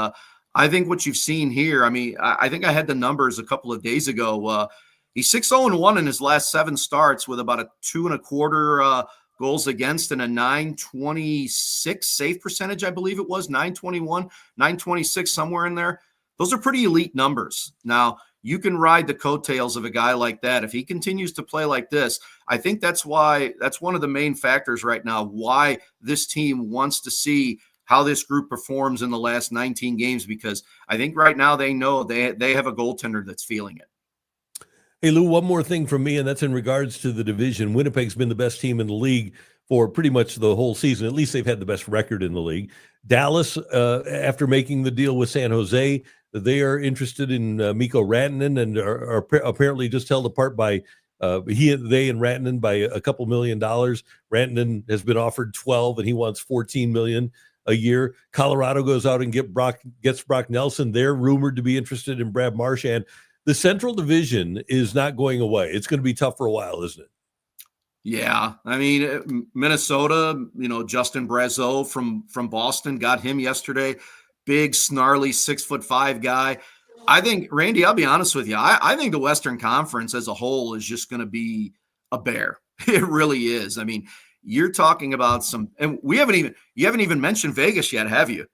I think what you've seen here, I mean, I think I had the numbers a couple of days ago. He's 6-0-1 in his last 7 starts with about a 2.25 goals against and a .926 save percentage, I believe it was, 921, 926, somewhere in there. Those are pretty elite numbers. Now, you can ride the coattails of a guy like that. If he continues to play like this, I think that's one of the main factors right now, why this team wants to see how this group performs in the last 19 games, because I think right now they know they have a goaltender that's feeling it. Hey, Lou, one more thing from me, and that's in regards to the division. Winnipeg's been the best team in the league for pretty much the whole season. At least they've had the best record in the league. Dallas, after making the deal with San Jose, they are interested in Mikko Rantanen and are apparently just held apart by they and Rantanen by a couple $1 million. Rantanen has been offered 12, and he wants $14 million a year. Colorado goes out and gets Brock Nelson. They're rumored to be interested in Brad Marchand. The Central Division is not going away. It's going to be tough for a while, isn't it? Yeah. I mean, Minnesota, Justin Brazeau from Boston, got him yesterday. Big, snarly, 6'5" guy. I think, Randy, I'll be honest with you. I think the Western Conference as a whole is just going to be a bear. It really is. I mean, you're talking about and you haven't even mentioned Vegas yet, have you?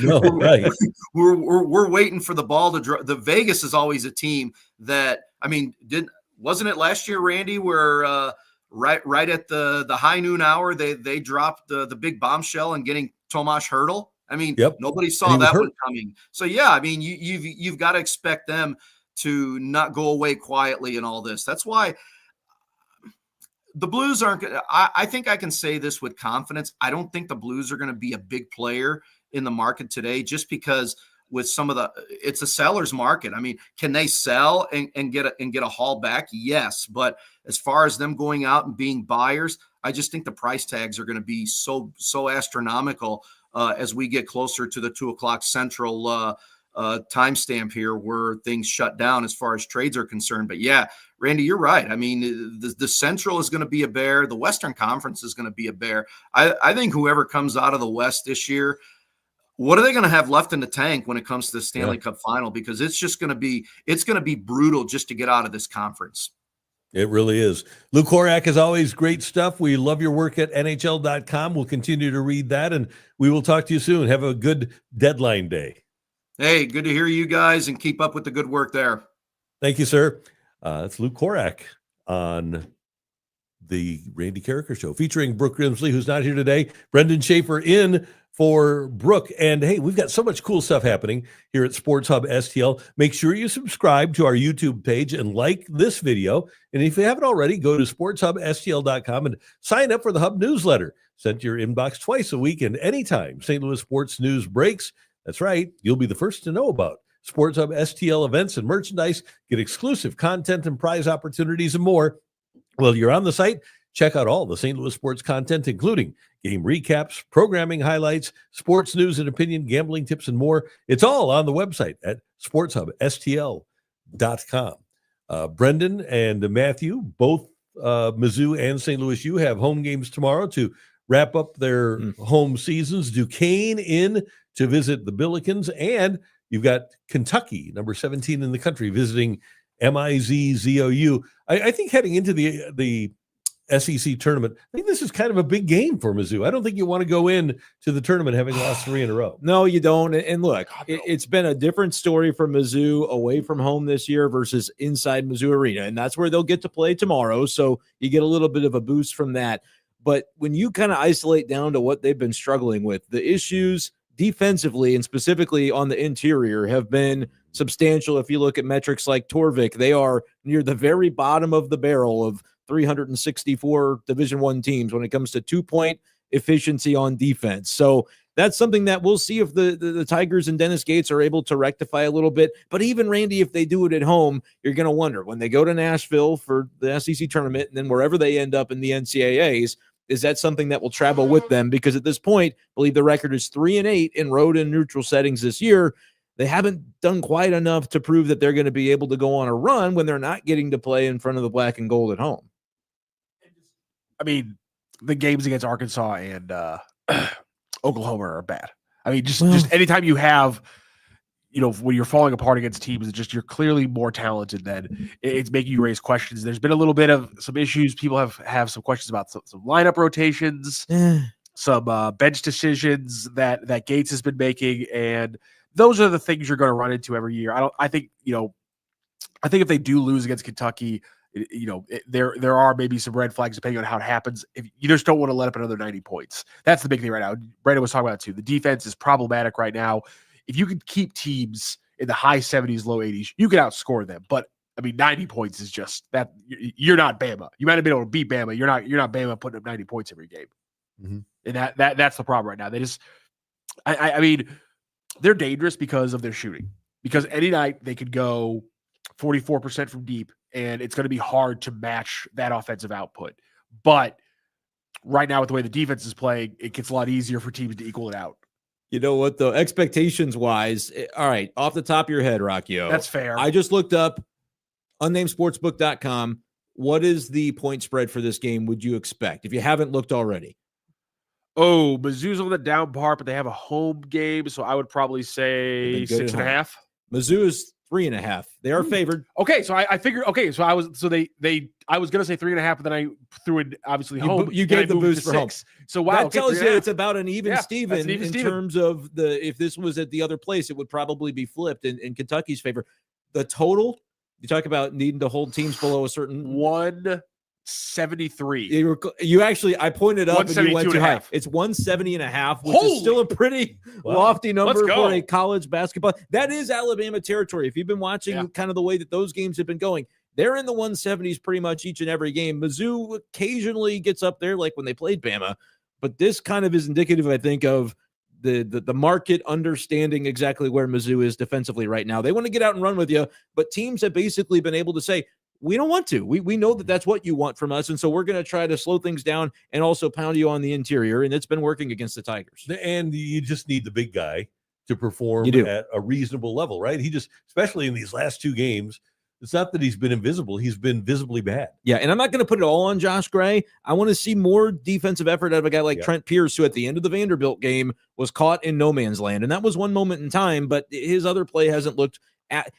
No, right. We're waiting for the ball to drop. The Vegas is always a team that, I mean, wasn't it last year, Randy, where right at the high noon hour they dropped the big bombshell and getting Tomas Hertl? I mean, Yep. nobody And saw he was that one hurt. coming. So yeah, I mean, you've got to expect them to not go away quietly in all this. That's why the Blues aren't. I think I can say this with confidence. I don't think the Blues are going to be a big player in the market today, just because with some of it's a seller's market. I mean, can they sell and get a haul back? Yes, but as far as them going out and being buyers, I just think the price tags are going to be so astronomical as we get closer to the 2:00 Central timestamp here, where things shut down as far as trades are concerned. But yeah, Randy, you're right. I mean, the Central is going to be a bear. The Western Conference is going to be a bear. I think whoever comes out of the West this year, what are they going to have left in the tank when it comes to the Stanley Cup final? Because it's going to be brutal just to get out of this conference. It really is. Lou Korac, as always, great stuff. We love your work at NHL.com. We'll continue to read that, and we will talk to you soon. Have a good deadline day. Hey, good to hear you guys, and keep up with the good work there. Thank you, sir. It's Lou Korac on the Randy Karraker Show, featuring Brooke Grimsley, who's not here today. Brenden Schaeffer in for Brooke. And hey, we've got so much cool stuff happening here at Sports Hub STL. Make sure you subscribe to our YouTube page and like this video. And if you haven't already, go to sportshubstl.com and sign up for the Hub newsletter. Sent to your inbox twice a week and anytime St. Louis sports news breaks. That's right. You'll be the first to know about Sports Hub STL events and merchandise. Get exclusive content and prize opportunities and more. While you're on the site, check out all the St. Louis sports content, including game recaps, programming highlights, sports news and opinion, gambling tips, and more. It's all on the website at sportshubstl.com. Brenden and Matthew, both Mizzou and St. Louis U, have home games tomorrow to wrap up their home seasons. Duquesne in to visit the Billikens, and you've got Kentucky, number 17 in the country, visiting MIZZOU. I think heading into the SEC tournament, I think this is kind of a big game for Mizzou. I don't think you want to go in to the tournament having lost 3 in a row. No, you don't. And look, it's been a different story for Mizzou away from home this year versus inside Mizzou Arena, and that's where they'll get to play tomorrow. So you get a little bit of a boost from that. But when you kind of isolate down to what they've been struggling with, the issues defensively and specifically on the interior have been substantial. If you look at metrics like Torvik, they are near the very bottom of the barrel of 364 Division I teams when it comes to 2-point efficiency on defense. So that's something that we'll see if the Tigers and Dennis Gates are able to rectify a little bit. But even, Randy, if they do it at home, you're going to wonder when they go to Nashville for the SEC tournament and then wherever they end up in the NCAAs, is that something that will travel with them? Because at this point, I believe the record is 3-8 in road and neutral settings this year. They haven't done quite enough to prove that they're going to be able to go on a run when they're not getting to play in front of the black and gold at home. I mean, the games against Arkansas and Oklahoma are bad. I mean, just anytime you have, when you're falling apart against teams, it's just you're clearly more talented than it's making you raise questions. There's been a little bit of some issues. People have some questions about some lineup rotations, some bench decisions that Gates has been making, and those are the things you're going to run into every year. I think if they do lose against Kentucky, there are maybe some red flags depending on how it happens. If you just don't want to let up another 90 points. That's the big thing right now. Brandon was talking about it too. The defense is problematic right now. If you can keep teams in the high 70s, low 80s, you can outscore them. But I mean, 90 points is just that. You're not Bama. You might have been able to beat Bama. You're not Bama putting up 90 points every game. Mm-hmm. And that's the problem right now. They just, I mean, they're dangerous because of their shooting. Because any night they could go 44% from deep, and it's going to be hard to match that offensive output. But right now, with the way the defense is playing, it gets a lot easier for teams to equal it out. You know what, though? Expectations-wise, all right, off the top of your head, Rockio. That's fair. I just looked up unnamedsportsbook.com. What is the point spread for this game would you expect, if you haven't looked already? Oh, Mizzou's on the down part, but they have a home game, so I would probably say 6.5. Mizzou is 3.5. They are favored. Okay, so I figured. Okay, so I was gonna say 3.5, but then I threw in obviously home. You gave the boost for 6. Home. So wow, that tells you it's about an even Steven in terms of if this was at the other place, it would probably be flipped in Kentucky's favor. The total, you talk about needing to hold teams below a certain 1 173. You actually, I pointed up and you went too high. 172.5. It's 170.5, which is still a pretty lofty number for a college basketball. That is Alabama territory. If you've been watching kind of the way that those games have been going, they're in the 170s pretty much each and every game. Mizzou occasionally gets up there, like when they played Bama, but this kind of is indicative, I think, of the market understanding exactly where Mizzou is defensively right now. They want to get out and run with you, but teams have basically been able to say, we don't want to. We know that that's what you want from us, and so we're going to try to slow things down and also pound you on the interior, and it's been working against the Tigers. And you just need the big guy to perform at a reasonable level, right? He just, especially in these last two games, it's not that he's been invisible. He's been visibly bad. Yeah, and I'm not going to put it all on Josh Gray. I want to see more defensive effort out of a guy like Trent Pierce, who at the end of the Vanderbilt game was caught in no man's land. And that was one moment in time, but his other play hasn't looked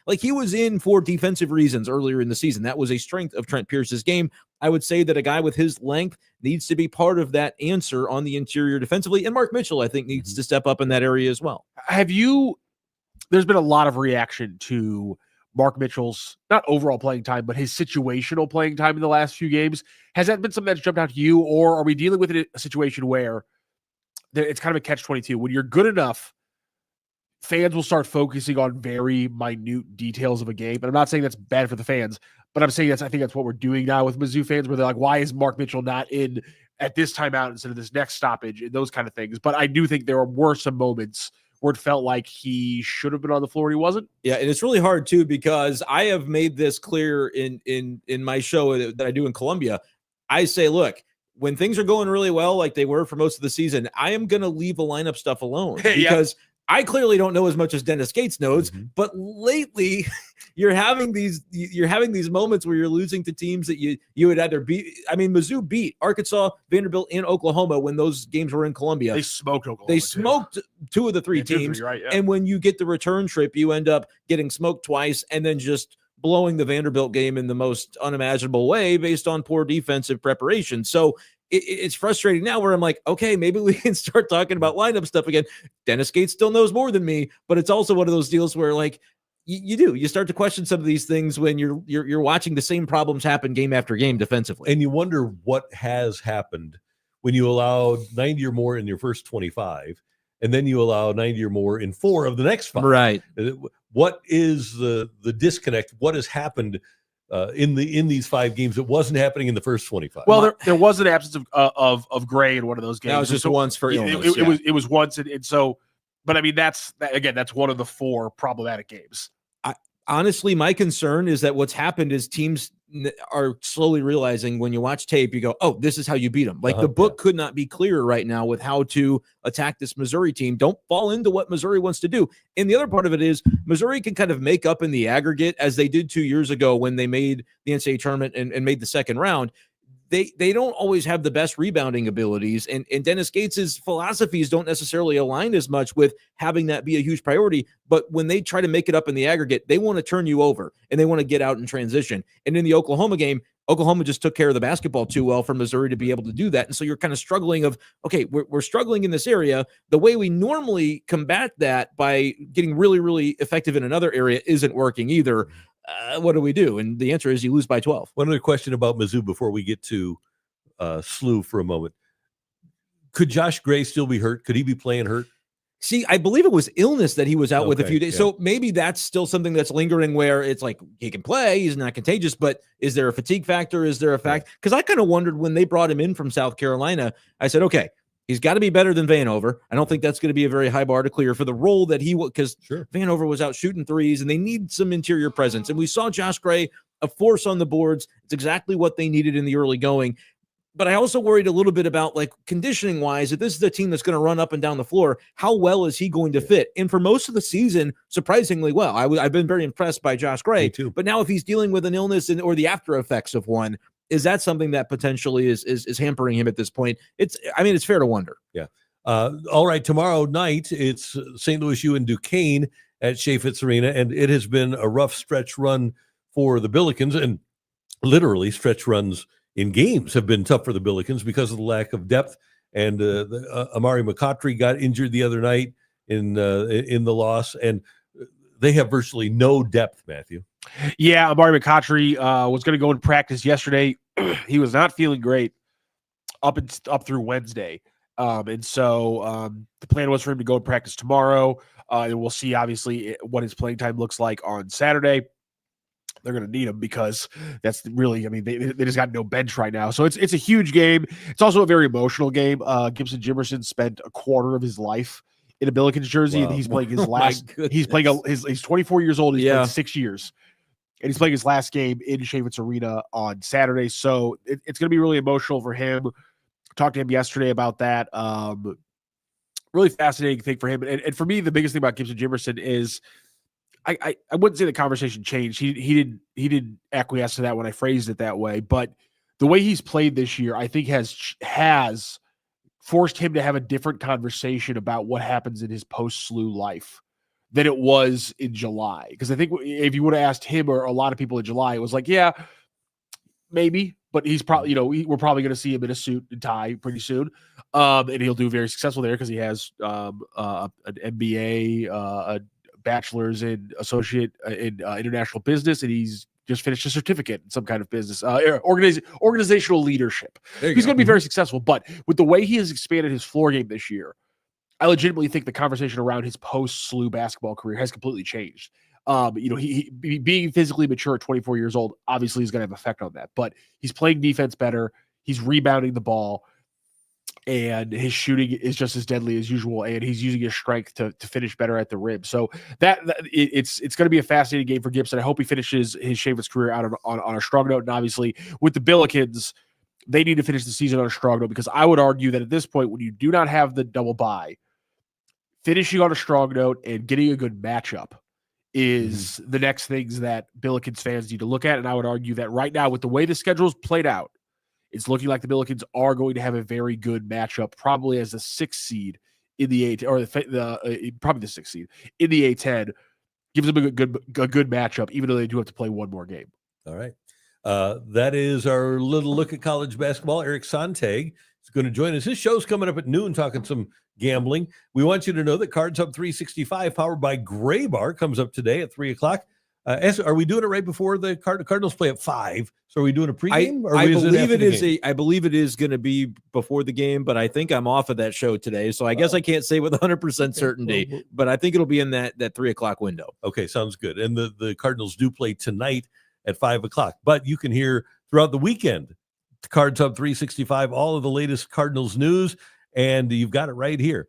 like he was in for defensive reasons earlier in the season. That was a strength of Trent Pierce's game. I would say that a guy with his length needs to be part of that answer on the interior defensively. And Mark Mitchell, I think, needs to step up in that area as well. There's been a lot of reaction to Mark Mitchell's, not overall playing time, but his situational playing time in the last few games. Has that been something that's jumped out to you, or are we dealing with a situation where it's kind of a catch-22? When you're good enough, fans will start focusing on very minute details of a game. And I'm not saying that's bad for the fans, but I'm saying I think that's what we're doing now with Mizzou fans, where they're like, why is Mark Mitchell not in at this timeout instead of this next stoppage, and those kind of things. But I do think there were some moments where it felt like he should have been on the floor and he wasn't. Yeah, and it's really hard too, because I have made this clear in my show that I do in Columbia. I say, look, when things are going really well, like they were for most of the season, I am going to leave the lineup stuff alone because I clearly don't know as much as Dennis Gates knows. But lately, you're having these moments where you're losing to teams that you would either beat. I mean, Mizzou beat Arkansas, Vanderbilt, and Oklahoma when those games were in Columbia. They smoked Oklahoma. They smoked two of the three teams. Right, yeah. And when you get the return trip, you end up getting smoked twice and then just blowing the Vanderbilt game in the most unimaginable way based on poor defensive preparation. So it's frustrating now where I'm like, okay, maybe we can start talking about lineup stuff again. Dennis Gates still knows more than me, but it's also one of those deals where like you start to question some of these things when you're watching the same problems happen game after game defensively. And you wonder what has happened when you allow 90 or more in your first 25, and then you allow 90 or more in 4 of the next 5. Right. What is the disconnect? What has happened in these 5 games that wasn't happening in the first 25? Well, there was an absence of Gray in one of those games. That was just once for illness. It was once, and so. But I mean, that's one of the 4 problematic games. Honestly, my concern is that what's happened is teams are slowly realizing when you watch tape, you go, oh, this is how you beat them. Like the book could not be clearer right now with how to attack this Missouri team. Don't fall into what Missouri wants to do. And the other part of it is Missouri can kind of make up in the aggregate as they did 2 years ago when they made the NCAA tournament and made the second round. They don't always have the best rebounding abilities, and Dennis Gates's philosophies don't necessarily align as much with having that be a huge priority. But when they try to make it up in the aggregate, they want to turn you over and they want to get out in transition. And in the Oklahoma game, Oklahoma just took care of the basketball too well for Missouri to be able to do that. And so you're kind of struggling okay, we're struggling in this area. The way we normally combat that by getting really, really effective in another area isn't working either. What do we do? And the answer is you lose by 12. One other question about Mizzou before we get to SLU for a moment. Could Josh Gray still be hurt? Could he be playing hurt? See, I believe it was illness that he was out with a few days. Yeah. So maybe that's still something that's lingering where it's like he can play, he's not contagious, but is there a fatigue factor? Is there a fact? Because I kind of wondered when they brought him in from South Carolina, I said, okay, he's got to be better than Vanover. I don't think that's going to be a very high bar to clear for the role that he will, because Vanover was out shooting threes and they need some interior presence. And we saw Josh Gray, a force on the boards. It's exactly what they needed in the early going. But I also worried a little bit about like conditioning wise, if this is the team that's going to run up and down the floor, how well is he going to fit? And for most of the season, surprisingly well. I've been very impressed by Josh Gray. But now if he's dealing with an illness or the after effects of one, is that something that potentially is hampering him at this point? It's fair to wonder. Yeah. All right. Tomorrow night, it's St. Louis U and Duquesne at Chaifetz Arena, and it has been a rough stretch run for the Billikens, and literally stretch runs in games have been tough for the Billikens because of the lack of depth. And Amari McCautry got injured the other night in the loss, and they have virtually no depth, Matthew. Yeah, Amari McCautry was going to go in practice yesterday. he was not feeling great up through Wednesday. And so the plan was for him to go and practice tomorrow. And we'll see, obviously, what his playing time looks like on Saturday. They're going to need him because that's really, I mean, they just got no bench right now. So it's a huge game. It's also a very emotional game. Gibson Jimerson spent a quarter of his life in a Billikens jersey, and he's playing his last. He's playing he's 24 years old. He's playing 6 years, and he's playing his last game in Chaifetz Arena on Saturday. So it's going to be really emotional for him. Talked to him yesterday about that. Really fascinating thing for him, and for me, the biggest thing about Gibson Jimerson is I wouldn't say the conversation changed. He didn't acquiesce to that when I phrased it that way, but the way he's played this year, I think has forced him to have a different conversation about what happens in his post-SLU life than it was in July. Because I think if you would have asked him or a lot of people in July, it was like, yeah, maybe, but he's probably, we're probably going to see him in a suit and tie pretty soon. And he'll do very successful there because he has an MBA, a bachelor's in associate in international business, and he's just finished a certificate in some kind of business, organizational leadership. He's going to be very successful, but with the way he has expanded his floor game this year, I legitimately think the conversation around his post-SLU basketball career has completely changed. He being physically mature at 24 years old obviously is going to have effect on that, but he's playing defense better. He's rebounding the ball, and his shooting is just as deadly as usual, and he's using his strength to finish better at the rim. So it's going to be a fascinating game for Gibson. I hope he finishes his Chaifetz career out on a strong note. And obviously, with the Billikens, they need to finish the season on a strong note, because I would argue that at this point, when you do not have the double bye, finishing on a strong note and getting a good matchup is the next things that Billikens fans need to look at. And I would argue that right now, with the way the schedule's played out, it's looking like the Billikens are going to have a very good matchup, probably as the 6th seed in the A, or probably the 6th seed in the A10. Gives them a good matchup, even though they do have to play one more game. All right. That is our little look at college basketball. Eric Sontag is going to join us. His show's coming up at noon, talking some gambling. We want you to know that Cards Hub 365, powered by Gray Bar, comes up today at 3 o'clock. Are we doing it right before the Cardinals play at 5? So are we doing a pregame? I believe it is going to be before the game, but I think I'm off of that show today. So I guess I can't say with 100% certainty, but I think it'll be in that 3 o'clock window. Okay, sounds good. And the Cardinals do play tonight at 5 o'clock, but you can hear throughout the weekend, Cards Hub 365, all of the latest Cardinals news, and you've got it right here.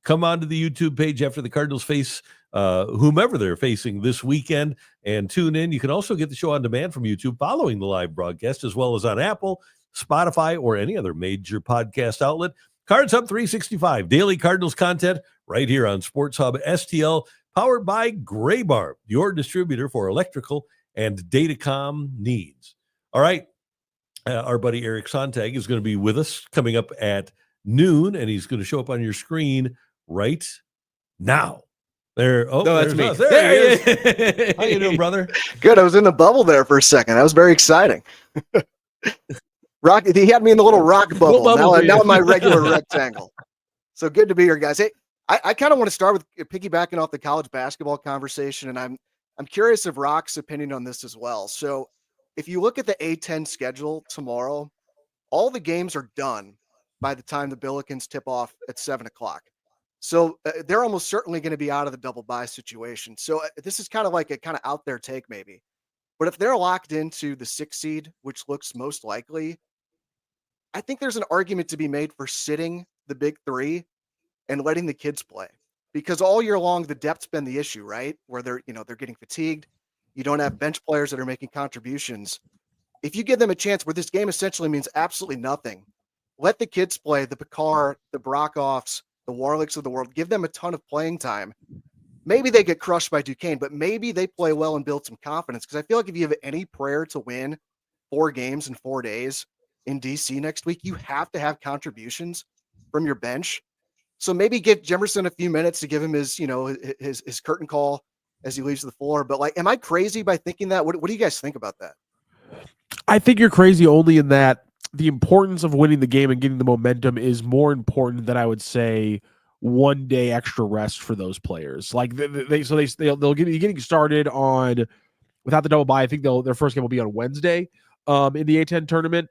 Come on to the YouTube page after the Cardinals face whomever they're facing this weekend, and tune in. You can also get the show on demand from YouTube following the live broadcast, as well as on Apple, Spotify, or any other major podcast outlet. Cards Hub 365, daily Cardinals content right here on Sports Hub STL, powered by Gray Bar, your distributor for electrical and datacom needs. All right. Our buddy Eric Sontag is going to be with us coming up at noon, and he's going to show up on your screen right now. There. Oh, no, that's me. There he is. How you doing, brother? Good. I was in the bubble there for a second. That was very exciting. He had me in the little rock bubble. Now in my regular rectangle. So good to be here, guys. Hey, I kind of want to start with piggybacking off the college basketball conversation, and I'm curious of Rock's opinion on this as well. So if you look at the A10 schedule tomorrow, all the games are done by the time the Billikens tip off at 7 o'clock. So they're almost certainly going to be out of the double bye situation. So this is kind of like a kind of out there take maybe. But if they're locked into the 6th seed, which looks most likely, I think there's an argument to be made for sitting the big three and letting the kids play. Because all year long, the depth's been the issue, right? Where they're getting fatigued. You don't have bench players that are making contributions. If you give them a chance where this game essentially means absolutely nothing, let the kids play, the Picard, the Brockoffs, the Warlicks of the world, give them a ton of playing time. Maybe they get crushed by Duquesne, but maybe they play well and build some confidence. Because I feel like if you have any prayer to win 4 games in 4 days in DC next week, you have to have contributions from your bench. So maybe give Jimerson a few minutes to give him his curtain call as he leaves the floor. But am I crazy by thinking that? What do you guys think about that? I think you're crazy only in that the importance of winning the game and getting the momentum is more important than I would say 1 day extra rest for those players. Like they'll get getting started on without the double bye. I think their first game will be on Wednesday. in the A10 tournament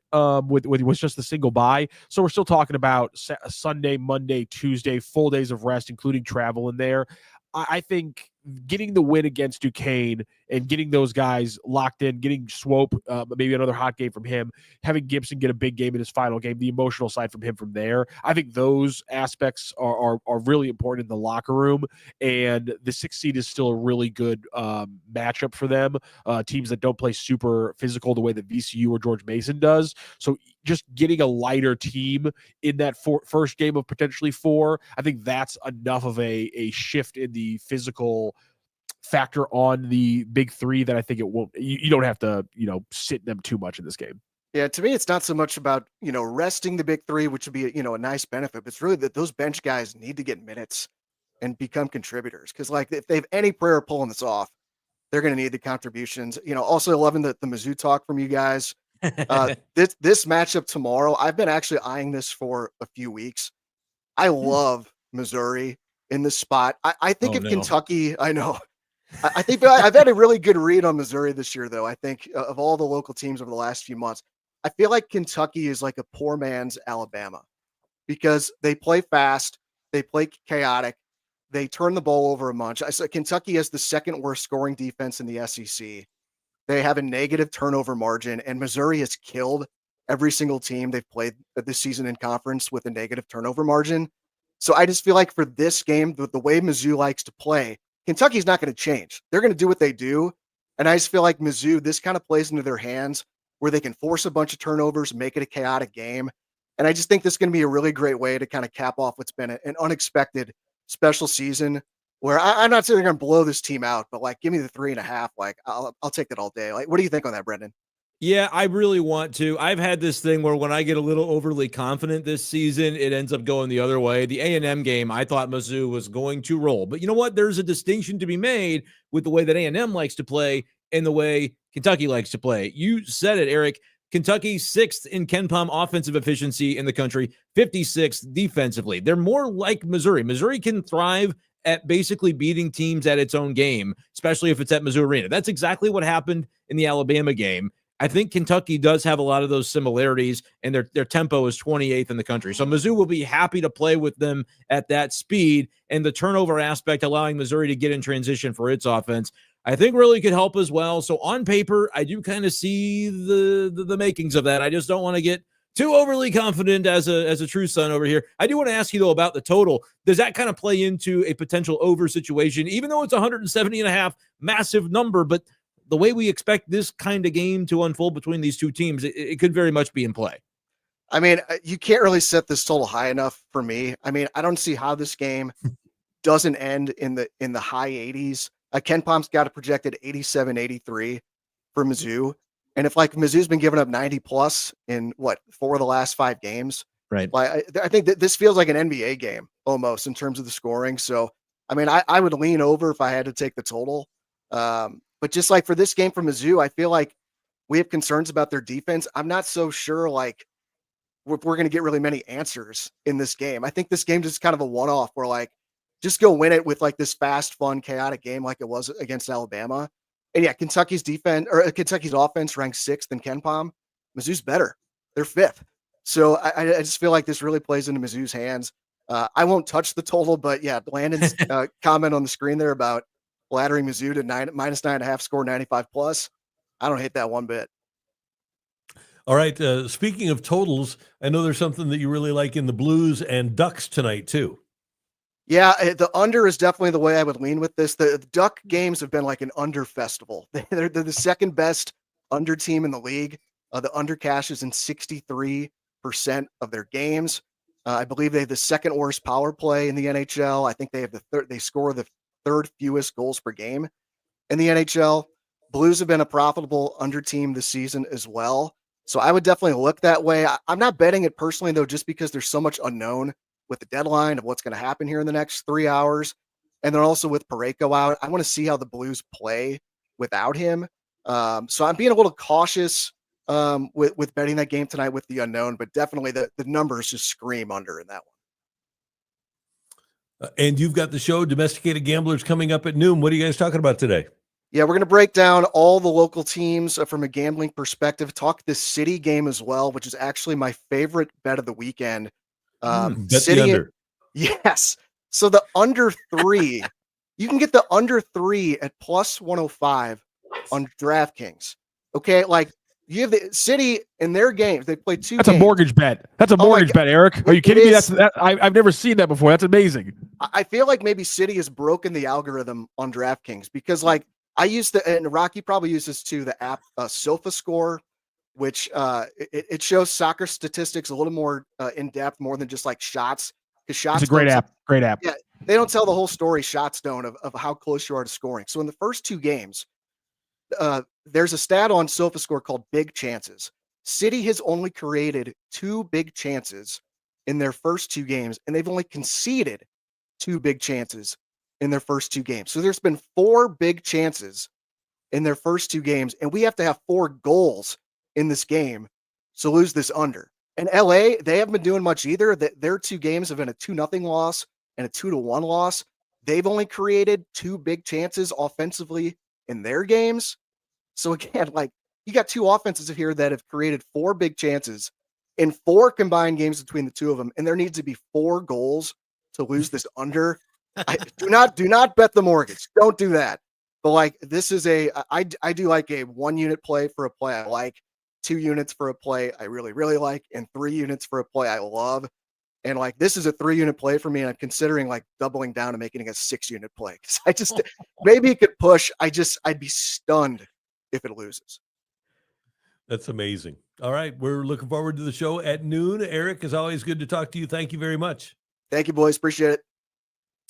with just the single bye. So we're still talking about Sunday, Monday, Tuesday, full days of rest, including travel in there. I think getting the win against Duquesne and getting those guys locked in, getting Swope, maybe another hot game from him, having Gibson get a big game in his final game, the emotional side from him from there. I think those aspects are really important in the locker room. And the 6th seed is still a really good matchup for them. Teams that don't play super physical the way that VCU or George Mason does. So just getting a lighter team in that first game of potentially 4, I think that's enough of a shift in the physical factor on the big 3 that I think it won't. You don't have to, sit them too much in this game. Yeah, to me, it's not so much about, resting the big 3, which would be, a nice benefit. But it's really that those bench guys need to get minutes and become contributors. Because, if they have any prayer of pulling this off, they're going to need the contributions. Also loving the Mizzou talk from you guys. This matchup tomorrow, I've been actually eyeing this for a few weeks. I love Missouri in this spot. I think Kentucky, I know. I think I've had a really good read on Missouri this year, though. I think of all the local teams over the last few months, I feel like Kentucky is like a poor man's Alabama because they play fast, they play chaotic, they turn the ball over a bunch. Kentucky has the 2nd worst scoring defense in the SEC. They have a negative turnover margin, and Missouri has killed every single team they've played this season in conference with a negative turnover margin. So I just feel like for this game, the way Mizzou likes to play, Kentucky's not going to change. They're going to do what they do. And I just feel like Mizzou, this kind of plays into their hands where they can force a bunch of turnovers, make it a chaotic game. And I just think this is going to be a really great way to kind of cap off what's been an unexpected special season where I'm not saying they're going to blow this team out, but give me the 3.5. I'll take that all day. What do you think on that, Brenden? Yeah, I really want to. I've had this thing where when I get a little overly confident this season, it ends up going the other way. The A&M game, I thought Mizzou was going to roll. But you know what? There's a distinction to be made with the way that A&M likes to play and the way Kentucky likes to play. You said it, Eric. Kentucky 6th in KenPom offensive efficiency in the country, 56th defensively. They're more like Missouri. Missouri can thrive at basically beating teams at its own game, especially if it's at Mizzou Arena. That's exactly what happened in the Alabama game. I think Kentucky does have a lot of those similarities, and their tempo is 28th in the country. So Mizzou will be happy to play with them at that speed, and the turnover aspect allowing Missouri to get in transition for its offense, I think really could help as well. So on paper, I do kind of see the makings of that. I just don't want to get too overly confident as a true son over here. I do want to ask you, though, about the total. Does that kind of play into a potential over situation, even though it's 170.5, massive number, but the way we expect this kind of game to unfold between these two teams, it could very much be in play. I mean, you can't really set this total high enough for me. I mean, I don't see how this game doesn't end in the high 80s. KenPom's got a projected 87-83 for Mizzou. And if Mizzou's been giving up 90 plus in 4 of the last 5 games, right? I think that this feels like an NBA game almost in terms of the scoring. So, I mean, I would lean over if I had to take the total. But just for this game for Mizzou, I feel like we have concerns about their defense. I'm not so sure if we're going to get really many answers in this game. I think this game is kind of a one-off where just go win it with this fast, fun, chaotic game like it was against Alabama. And yeah, Kentucky's offense ranks 6th in KenPom. Mizzou's better. They're 5th. So I just feel like this really plays into Mizzou's hands. I won't touch the total, but yeah, Landon's comment on the screen there about flattering Mizzou to -9.5 score 95 plus. I don't hate that one bit. All right. Speaking of totals, I know there's something that you really like in the Blues and Ducks tonight too. Yeah, the under is definitely the way I would lean with this. The Duck games have been like an under festival. They're the second best under team in the league. The under cashes in 63% of their games. I believe they have the 2nd worst power play in the NHL. I think they have they score the 3rd fewest goals per game in the NHL. Blues have been a profitable under team this season as well. So I would definitely look that way. I'm not betting it personally though, just because there's so much unknown with the deadline of what's going to happen here in the next 3 hours. And then also with Parayko out, I want to see how the Blues play without him. So I'm being a little cautious with betting that game tonight with the unknown, but definitely the numbers just scream under in that one. And you've got the show Domesticated Gamblers coming up at noon. What are you guys talking about today? Yeah, we're going to break down all the local teams from a gambling perspective. Talk this City game as well, which is actually my favorite bet of the weekend. Bet City, the under. Yes. So the under 3, you can get the under 3 at plus 105 on DraftKings. Okay, like you have the City in their games. They played 2 That's games. a mortgage bet. That's a mortgage bet, Eric. Are you kidding me? I've never seen that before. That's amazing. I feel like maybe City has broken the algorithm on DraftKings because, like, I used to, and Rocky probably uses too, the app SofaScore, which it shows soccer statistics a little more in depth, more than just like shots. Because shots, it's a great app. Great app. Yeah, they don't tell the whole story. Shots don't of how close you are to scoring. So in the first 2 games, there's a stat on SofaScore called big chances. City has only created 2 big chances in their first 2 games, and they've only conceded 2 big chances in their first 2 games. So there's been 4 big chances in their first 2 games, and we have to have 4 goals in this game to lose this under. And LA, they haven't been doing much either. Their 2 games have been a 2-0 loss and a 2-1 loss. They've only created 2 big chances offensively in their games. So again, like, you got 2 offenses here that have created 4 big chances in 4 combined games between the 2 of them, and there needs to be 4 goals to lose this under. Do not bet the mortgage. Don't do that. But like, this is I do like a 1 unit play for a play I like, 2 units for a play I really, really like, and 3 units for a play I love. And like, this is a 3 unit play for me, and I'm considering like doubling down and making it a 6 unit play. Cause I just, maybe it could push. I'd be stunned if it loses. That's amazing. All right. We're looking forward to the show at noon. Eric, is always good to talk to you. Thank you very much. Thank you, boys. Appreciate it.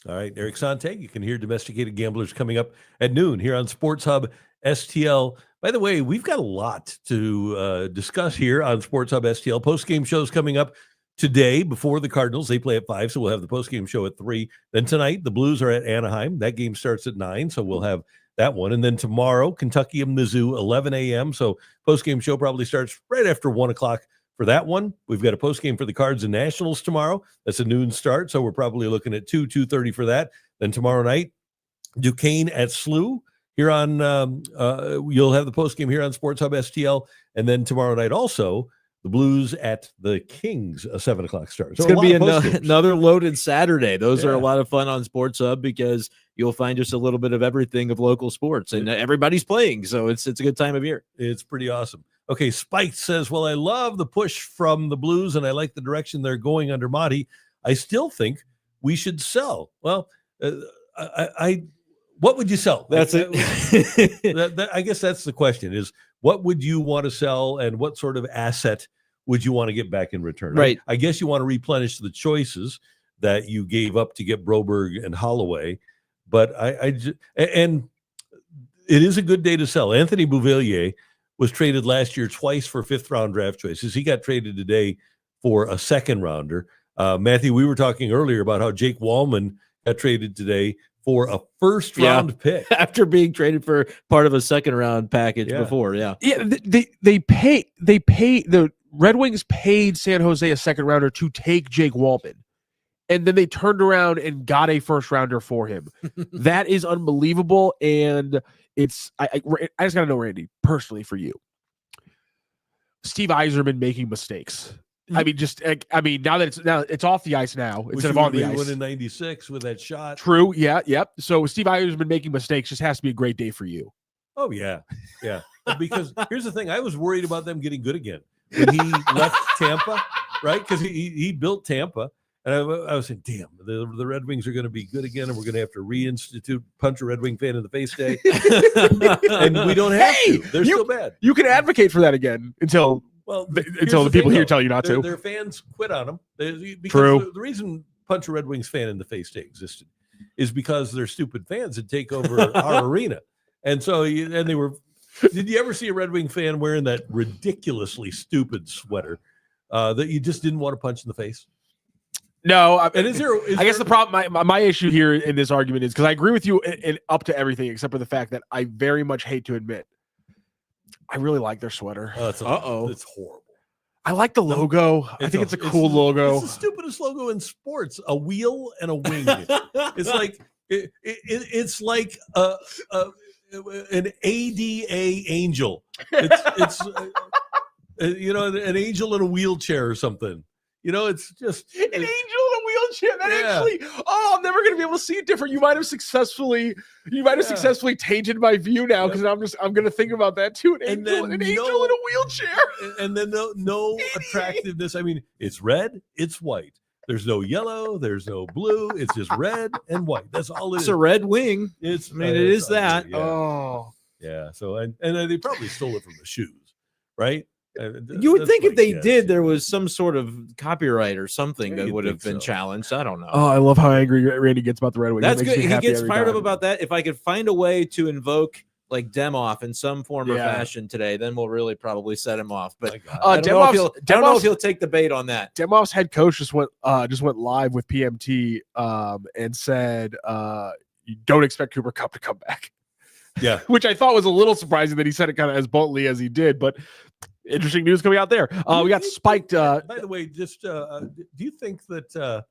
All right. Eric Sontag, you can hear Domesticated Gamblers coming up at noon here on Sports Hub STL. By the way, we've got a lot to discuss here on Sports Hub STL. Post-game shows coming up today before the Cardinals. They play at 5, so we'll have the post-game show at 3. Then tonight, the Blues are at Anaheim. That game starts at 9, so we'll have that one. And then tomorrow, Kentucky and Mizzou, 11 a.m. So post-game show probably starts right after 1 o'clock for that one. We've got a post-game for the Cards and Nationals tomorrow. That's a noon start, so we're probably looking at 2:30 for that. Then tomorrow night, Duquesne at SLU. Here on, you'll have the post-game here on Sports Hub STL. And then tomorrow night also, the Blues at the Kings, a 7 o'clock start. So it's going to be another loaded Saturday. Those are a lot of fun on Sports Hub because you'll find just a little bit of everything of local sports, and everybody's playing. So it's a good time of year. It's pretty awesome. Okay, Spike says, well, I love the push from the Blues, and I like the direction they're going under Monty. I still think we should sell. Well, what would you sell? That's it. I guess that's the question is, what would you want to sell, and what sort of asset would you want to get back in return? Right. I guess you want to replenish the choices that you gave up to get Broberg and Holloway, but and it is a good day to sell. Anthony Beauvillier was traded last year twice for 5th-round draft choices. He got traded today for a 2nd-rounder. Matthew, we were talking earlier about how Jake Wallman got traded today for a 1st-round pick after being traded for part of a 2nd-round package before. Yeah. They pay the Red Wings paid San Jose a 2nd-rounder to take Jake Wallman, and then they turned around and got a 1st-rounder for him. That is unbelievable, and it's I just gotta know, Randy, personally for you, Steve Yzerman making mistakes. I mean, now it's off the ice now instead of on the ice. Won in '96 with that shot. True. Yeah. Yep. So Steve Yzerman making mistakes just has to be a great day for you. Oh yeah, yeah. Because here's the thing: I was worried about them getting good again when he left Tampa, right? Because he built Tampa, and I was saying, damn, the Red Wings are going to be good again, and we're going to have to reinstitute punch a Red Wing fan in the face day, and we don't have to. They're still bad. You can advocate for that again until the people here tell you not to. Their fans quit on them. True. The reason punch a Red Wings fan in the face day existed is because they're stupid fans that take over our arena. And so, they were. Did you ever see a Red Wing fan wearing that ridiculously stupid sweater that you just didn't want to punch in the face? No. And I guess the problem, my issue here in this argument is because I agree with you in up to everything except for the fact that I very much hate to admit I really like their sweater. It's horrible. I like the logo. I think it's a cool logo. It's the stupidest logo in sports. A wheel and a wing. It's like it's like an ADA angel. It's an angel in a wheelchair or something. It's just an angel in a wheelchair. That actually, I'm never going to be able to see it different. You might have successfully tainted my view now because I'm going to think about that too. An angel in a wheelchair, and then no attractiveness. I mean, it's red, it's white. There's no yellow, there's no blue. It's just red and white. That's all it is. It's a red wing. It is that. Yeah. Oh, yeah. So and they probably stole it from the shoes, right? You would think if they did, there was some sort of copyright or something that would have been challenged. I don't know. Oh, I love how angry Randy gets about the Red Wing. That's good. He gets fired up about that. If I could find a way to invoke like Demoff in some form or fashion today, then we'll really probably set him off. But I don't know if he'll take the bait on that. Demoff's head coach just went live with PMT and said, "You don't expect Cooper Kupp to come back." Yeah, which I thought was a little surprising that he said it kind of as bluntly as he did, but. Interesting news coming out there. We got spiked. By the way, just do you think that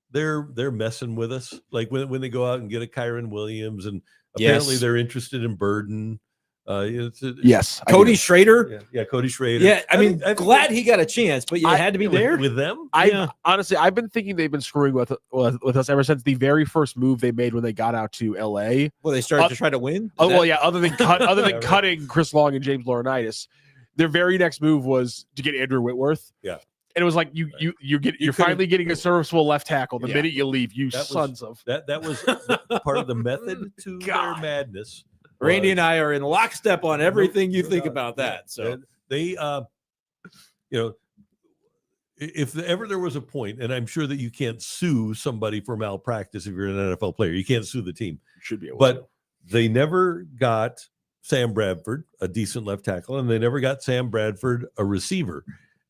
they're messing with us? Like when they go out and get a Kyron Williams, and apparently they're interested in Burden. Yes, Cody Schrader. Yeah, Cody Schrader. Yeah, I mean, glad he got a chance, but you had to be there with them. Honestly, I've been thinking they've been screwing with us ever since the very first move they made when they got out to LA. Well, they started to try to win. Other than cutting Chris Long and James Laurinaitis. Their very next move was to get Andrew Whitworth. Yeah. And it was like you're finally getting a serviceable left tackle the minute you leave, that was part of the method to their madness. Randy and I are in lockstep on everything you think about that. So they if ever there was a point, and I'm sure that you can't sue somebody for malpractice if you're an NFL player, you can't sue the team. Should be able but they never got Sam Bradford, a decent left tackle, and they never got Sam Bradford, a receiver.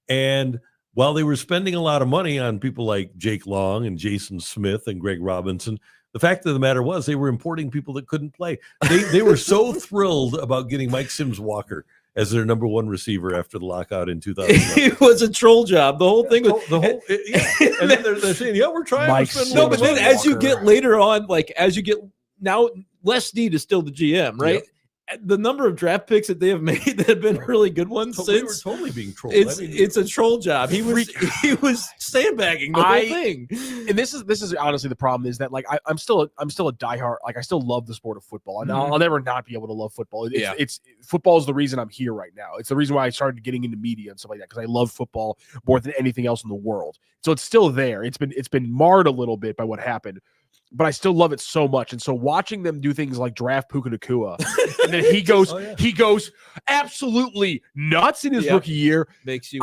And while they were spending a lot of money on people like Jake Long and Jason Smith and Greg Robinson, the fact of the matter was they were importing people that couldn't play. They were so thrilled about getting Mike Sims Walker as their number one receiver after the lockout in 2011. It was a troll job. The whole thing was and then they're saying, we're trying Mike to spend no, but then as you get later on, now Les Snead is still the GM, right? Yep. The number of draft picks that they have made that have been really good ones they were totally being trolled. It's a troll job. He was sandbagging the whole thing. And this is honestly the problem is that I'm still a diehard. I still love the sport of football, and I'll never not be able to love football. It's football is the reason I'm here right now. It's the reason why I started getting into media and stuff like that because I love football more than anything else in the world. So it's still there. It's been marred a little bit by what happened. But I still love it so much. And so watching them do things like draft Puka Nacua, and then he goes absolutely nuts in his rookie year. Makes you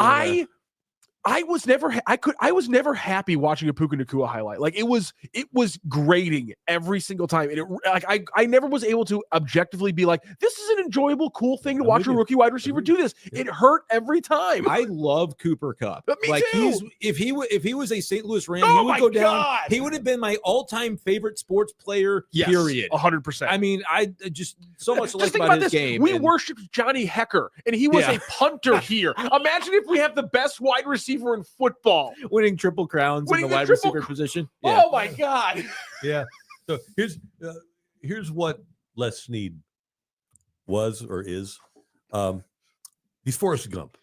I was never happy watching a Puka Nacua highlight. Like it was grating every single time. And I never was able to objectively be like, this is an enjoyable, cool thing to watch a rookie wide receiver do this. It hurt every time. I love Cooper Kupp. Me too. If he was a St. Louis Ram, he would go down. He would have been my all-time favorite sports player, period. 100%. I mean, I just so much like about his game. We worshipped Johnny Hecker, and he was a punter here. Imagine if we have the best wide receiver in football, winning triple crowns in the wide receiver position. Yeah. Oh my God! Yeah. So here's what Les Snead was or is. He's Forrest Gump.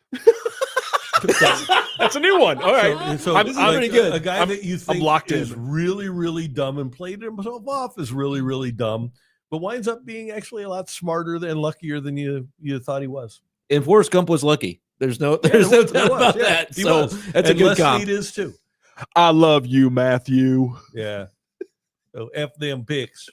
That's a new one. All right. So I'm pretty good. A guy that you think locked is in. really, really dumb and played himself off as really, really dumb, but winds up being actually a lot smarter and luckier than you thought he was. And Forrest Gump was lucky. There's no doubt about that. So that's a good comp. It is too. I love you, Matthew. Yeah. So F them picks.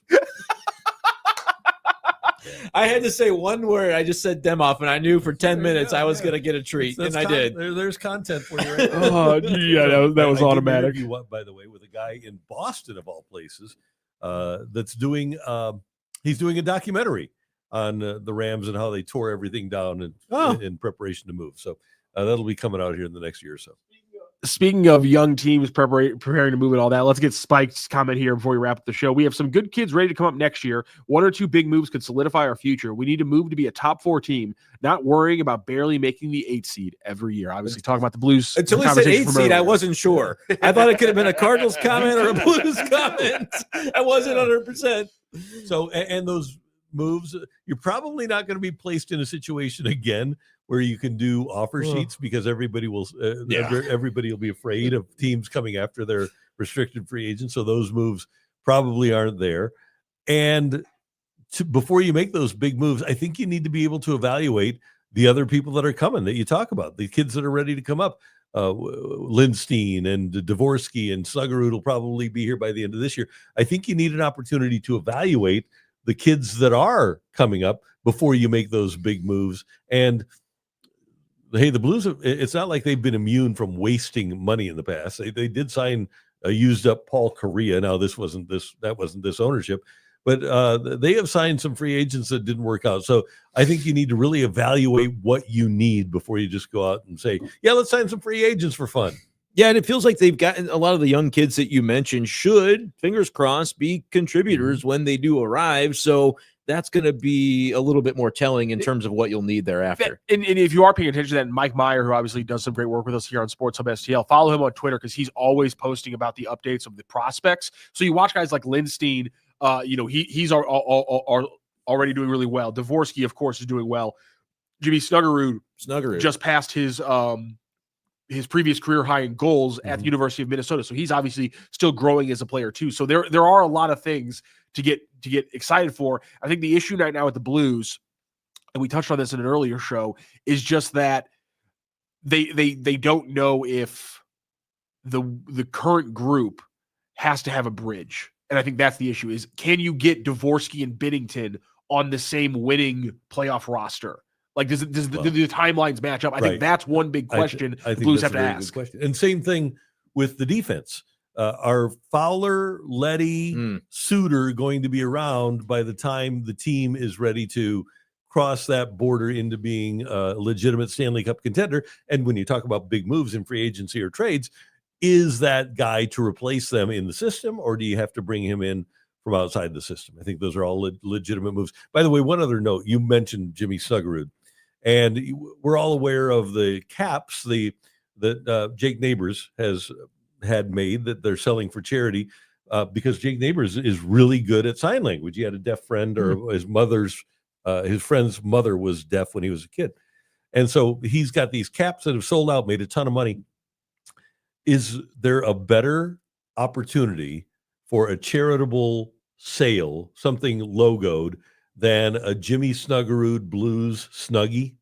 I had to say one word. I just said Demoff, and I knew for 10 minutes I was going to get a treat, and I did. There's content for you right there. Oh, yeah, that was automatic. By the way, with a guy in Boston, of all places, that's doing he's doing a documentary on the Rams and how they tore everything down in preparation to move. So that'll be coming out here in the next year or so. Speaking of young teams preparing to move and all that, let's get Spike's comment here before we wrap up the show. We have some good kids ready to come up next year. 1 or 2 big moves could solidify our future. We need to move to be a top 4 team, not worrying about barely making the 8 seed every year. Obviously, talking about the Blues. Until he said 8 seed, I wasn't sure. I thought it could have been a Cardinals comment or a Blues comment. I wasn't 100%. So, and those moves. You're probably not going to be placed in a situation again where you can do offer sheets because everybody will be afraid of teams coming after their restricted free agents. So those moves probably aren't there. And before you make those big moves, I think you need to be able to evaluate the other people that are coming that you talk about, the kids that are ready to come up. Lindstein and Dvorsky and Snuggerud will probably be here by the end of this year. I think you need an opportunity to evaluate the kids that are coming up before you make those big moves. And hey, the Blues, it's not like they've been immune from wasting money in the past. They did sign a used up Paul Correa. Now that wasn't this ownership, but they have signed some free agents that didn't work out. So I think you need to really evaluate what you need before you just go out and say, yeah, let's sign some free agents for fun. Yeah, and it feels like they've gotten a lot of the young kids that you mentioned should, fingers crossed, be contributors when they do arrive. So that's going to be a little bit more telling in terms of what you'll need thereafter. And if you are paying attention to that, Mike Meyer, who obviously does some great work with us here on Sports Hub STL, follow him on Twitter because he's always posting about the updates of the prospects. So you watch guys like Lindstein, he's already doing really well. Dvorsky, of course, is doing well. Jimmy Snuggerud just passed his previous career high in goals at the University of Minnesota. So he's obviously still growing as a player too. So there are a lot of things to get excited for. I think the issue right now with the Blues, and we touched on this in an earlier show, is just that they don't know if the current group has to have a bridge. And I think that's the issue, is can you get Dvorsky and Binnington on the same winning playoff roster? Like, do the timelines match up? I think that's one big question the Blues have to ask. And same thing with the defense. Are Fowler, Leddy, Suter going to be around by the time the team is ready to cross that border into being a legitimate Stanley Cup contender? And when you talk about big moves in free agency or trades, is that guy to replace them in the system, or do you have to bring him in from outside the system? I think those are all legitimate moves. By the way, one other note, you mentioned Jimmy Snuggerud. And we're all aware of the caps that Jake Neighbors has had made that they're selling for charity because Jake Neighbors is really good at sign language. He had a deaf friend, or his friend's mother was deaf when he was a kid. And so he's got these caps that have sold out, made a ton of money. Is there a better opportunity for a charitable sale, something logoed, than a Jimmy Snuggerud Blues Snuggie?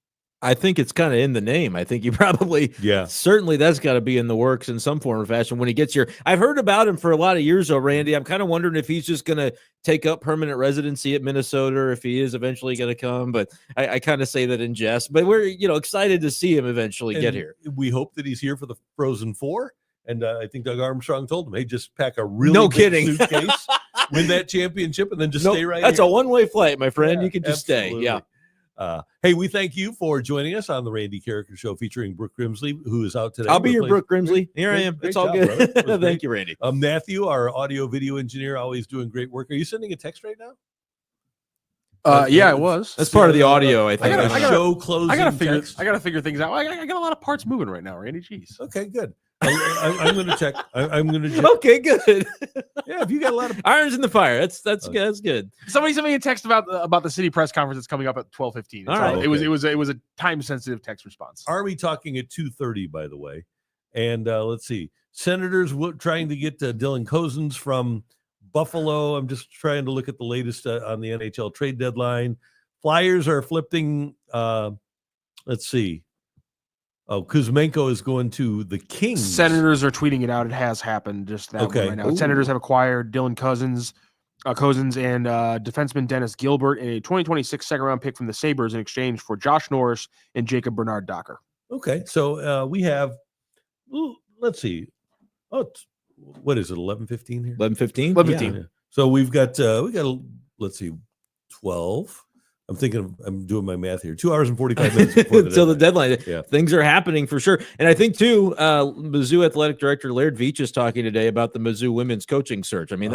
I think it's kind of in the name. I think you probably, certainly that's got to be in the works in some form or fashion when he gets here. I've heard about him for a lot of years, though, Randy. I'm kind of wondering if he's just going to take up permanent residency at Minnesota, or if he is eventually going to come. But I kind of say that in jest. But we're excited to see him eventually get here. We hope that he's here for the Frozen Four. And I think Doug Armstrong told him, hey, just pack a really big suitcase, win that championship, and then just stay right That's here. A one-way flight, my friend. You can just absolutely. Stay. Yeah. Hey, we thank you for joining us on the Randy Karraker Show featuring Brooke Grimsley, who is out today. I'll be your Brooke Grimsley. Here I am. It's all good. Thank you, Randy. Matthew, our audio video engineer, always doing great work. Are you sending a text right now? Yeah, it was. That's part of the audio, I think. I gotta figure things out. I got a lot of parts moving right now, Randy. Jeez. Okay, good. I'm going to check. I'm going to check. Okay, good. Yeah, if you got a lot of irons in the fire, that's good. Somebody sent me a text about the city press conference that's coming up at 12:15. All right. It was a time sensitive text response. Army talking at 2:30, by the way. And let's see, Senators trying to get Dylan Cozens from Buffalo. I'm just trying to look at the latest on the NHL trade deadline. Flyers are flipping. Let's see. Oh, Kuzmenko is going to the Kings. Senators are tweeting it out. It has happened just that way right now. Ooh. Senators have acquired Dylan Cozens and defenseman Dennis Gilbert and a 2026 second-round pick from the Sabres in exchange for Josh Norris and Jacob Bernard Docker. Okay, so we have, let's see. Oh, what is it, 11:15 here? 11:15? 11:15. Yeah. So we got let's see, 12. I'm doing my math here. 2 hours and 45 minutes until the deadline. Yeah. Things are happening for sure. And I think too, Mizzou athletic director Laird Veach is talking today about the Mizzou women's coaching search. I mean,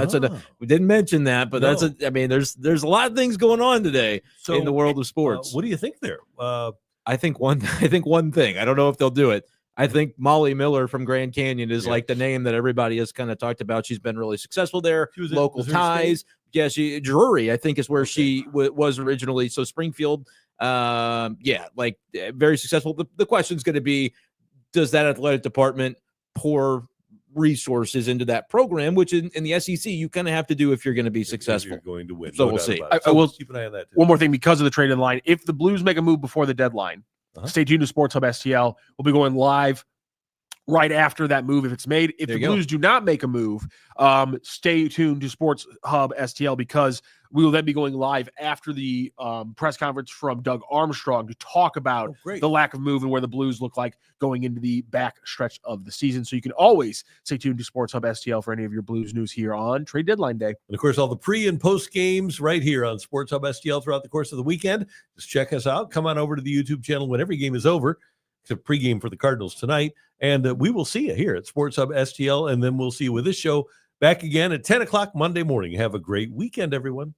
we didn't mention that, but there's a lot of things going on today in the world of sports. What do you think there? I think one thing. I don't know if they'll do it. I think Molly Miller from Grand Canyon is Yeah. like the name that everybody has kind of talked about. She's been really successful there. She was at Local Missouri ties. State? Yeah, Drury, I think, is where Okay. she was originally. So Springfield, very successful. The question is going to be, does that athletic department pour resources into that program, which in the SEC you kind of have to do if you're going to be If successful. you're going to win. So no we'll doubt see. about it. I So will- keep an eye on that too. One more thing, because of the trade deadline, if the Blues make a move before the deadline, stay tuned to Sports Hub STL. We'll be going live right after that move if it's made. If There the you go. Blues do not make a move, stay tuned to Sports Hub STL, because we will then be going live after the press conference from Doug Armstrong to talk about Oh, great. the lack of move and where the Blues look like going into the back stretch of the season. So you can always stay tuned to Sports Hub STL for any of your Blues news here on trade deadline day. And of course, all the pre and post games right here on Sports Hub STL throughout the course of the weekend. Just check us out. Come on over to the YouTube channel when every game is over. It's a pregame for the Cardinals tonight. And we will see you here at Sports Hub STL. And then we'll see you with this show back again at 10 o'clock Monday morning. Have a great weekend, everyone.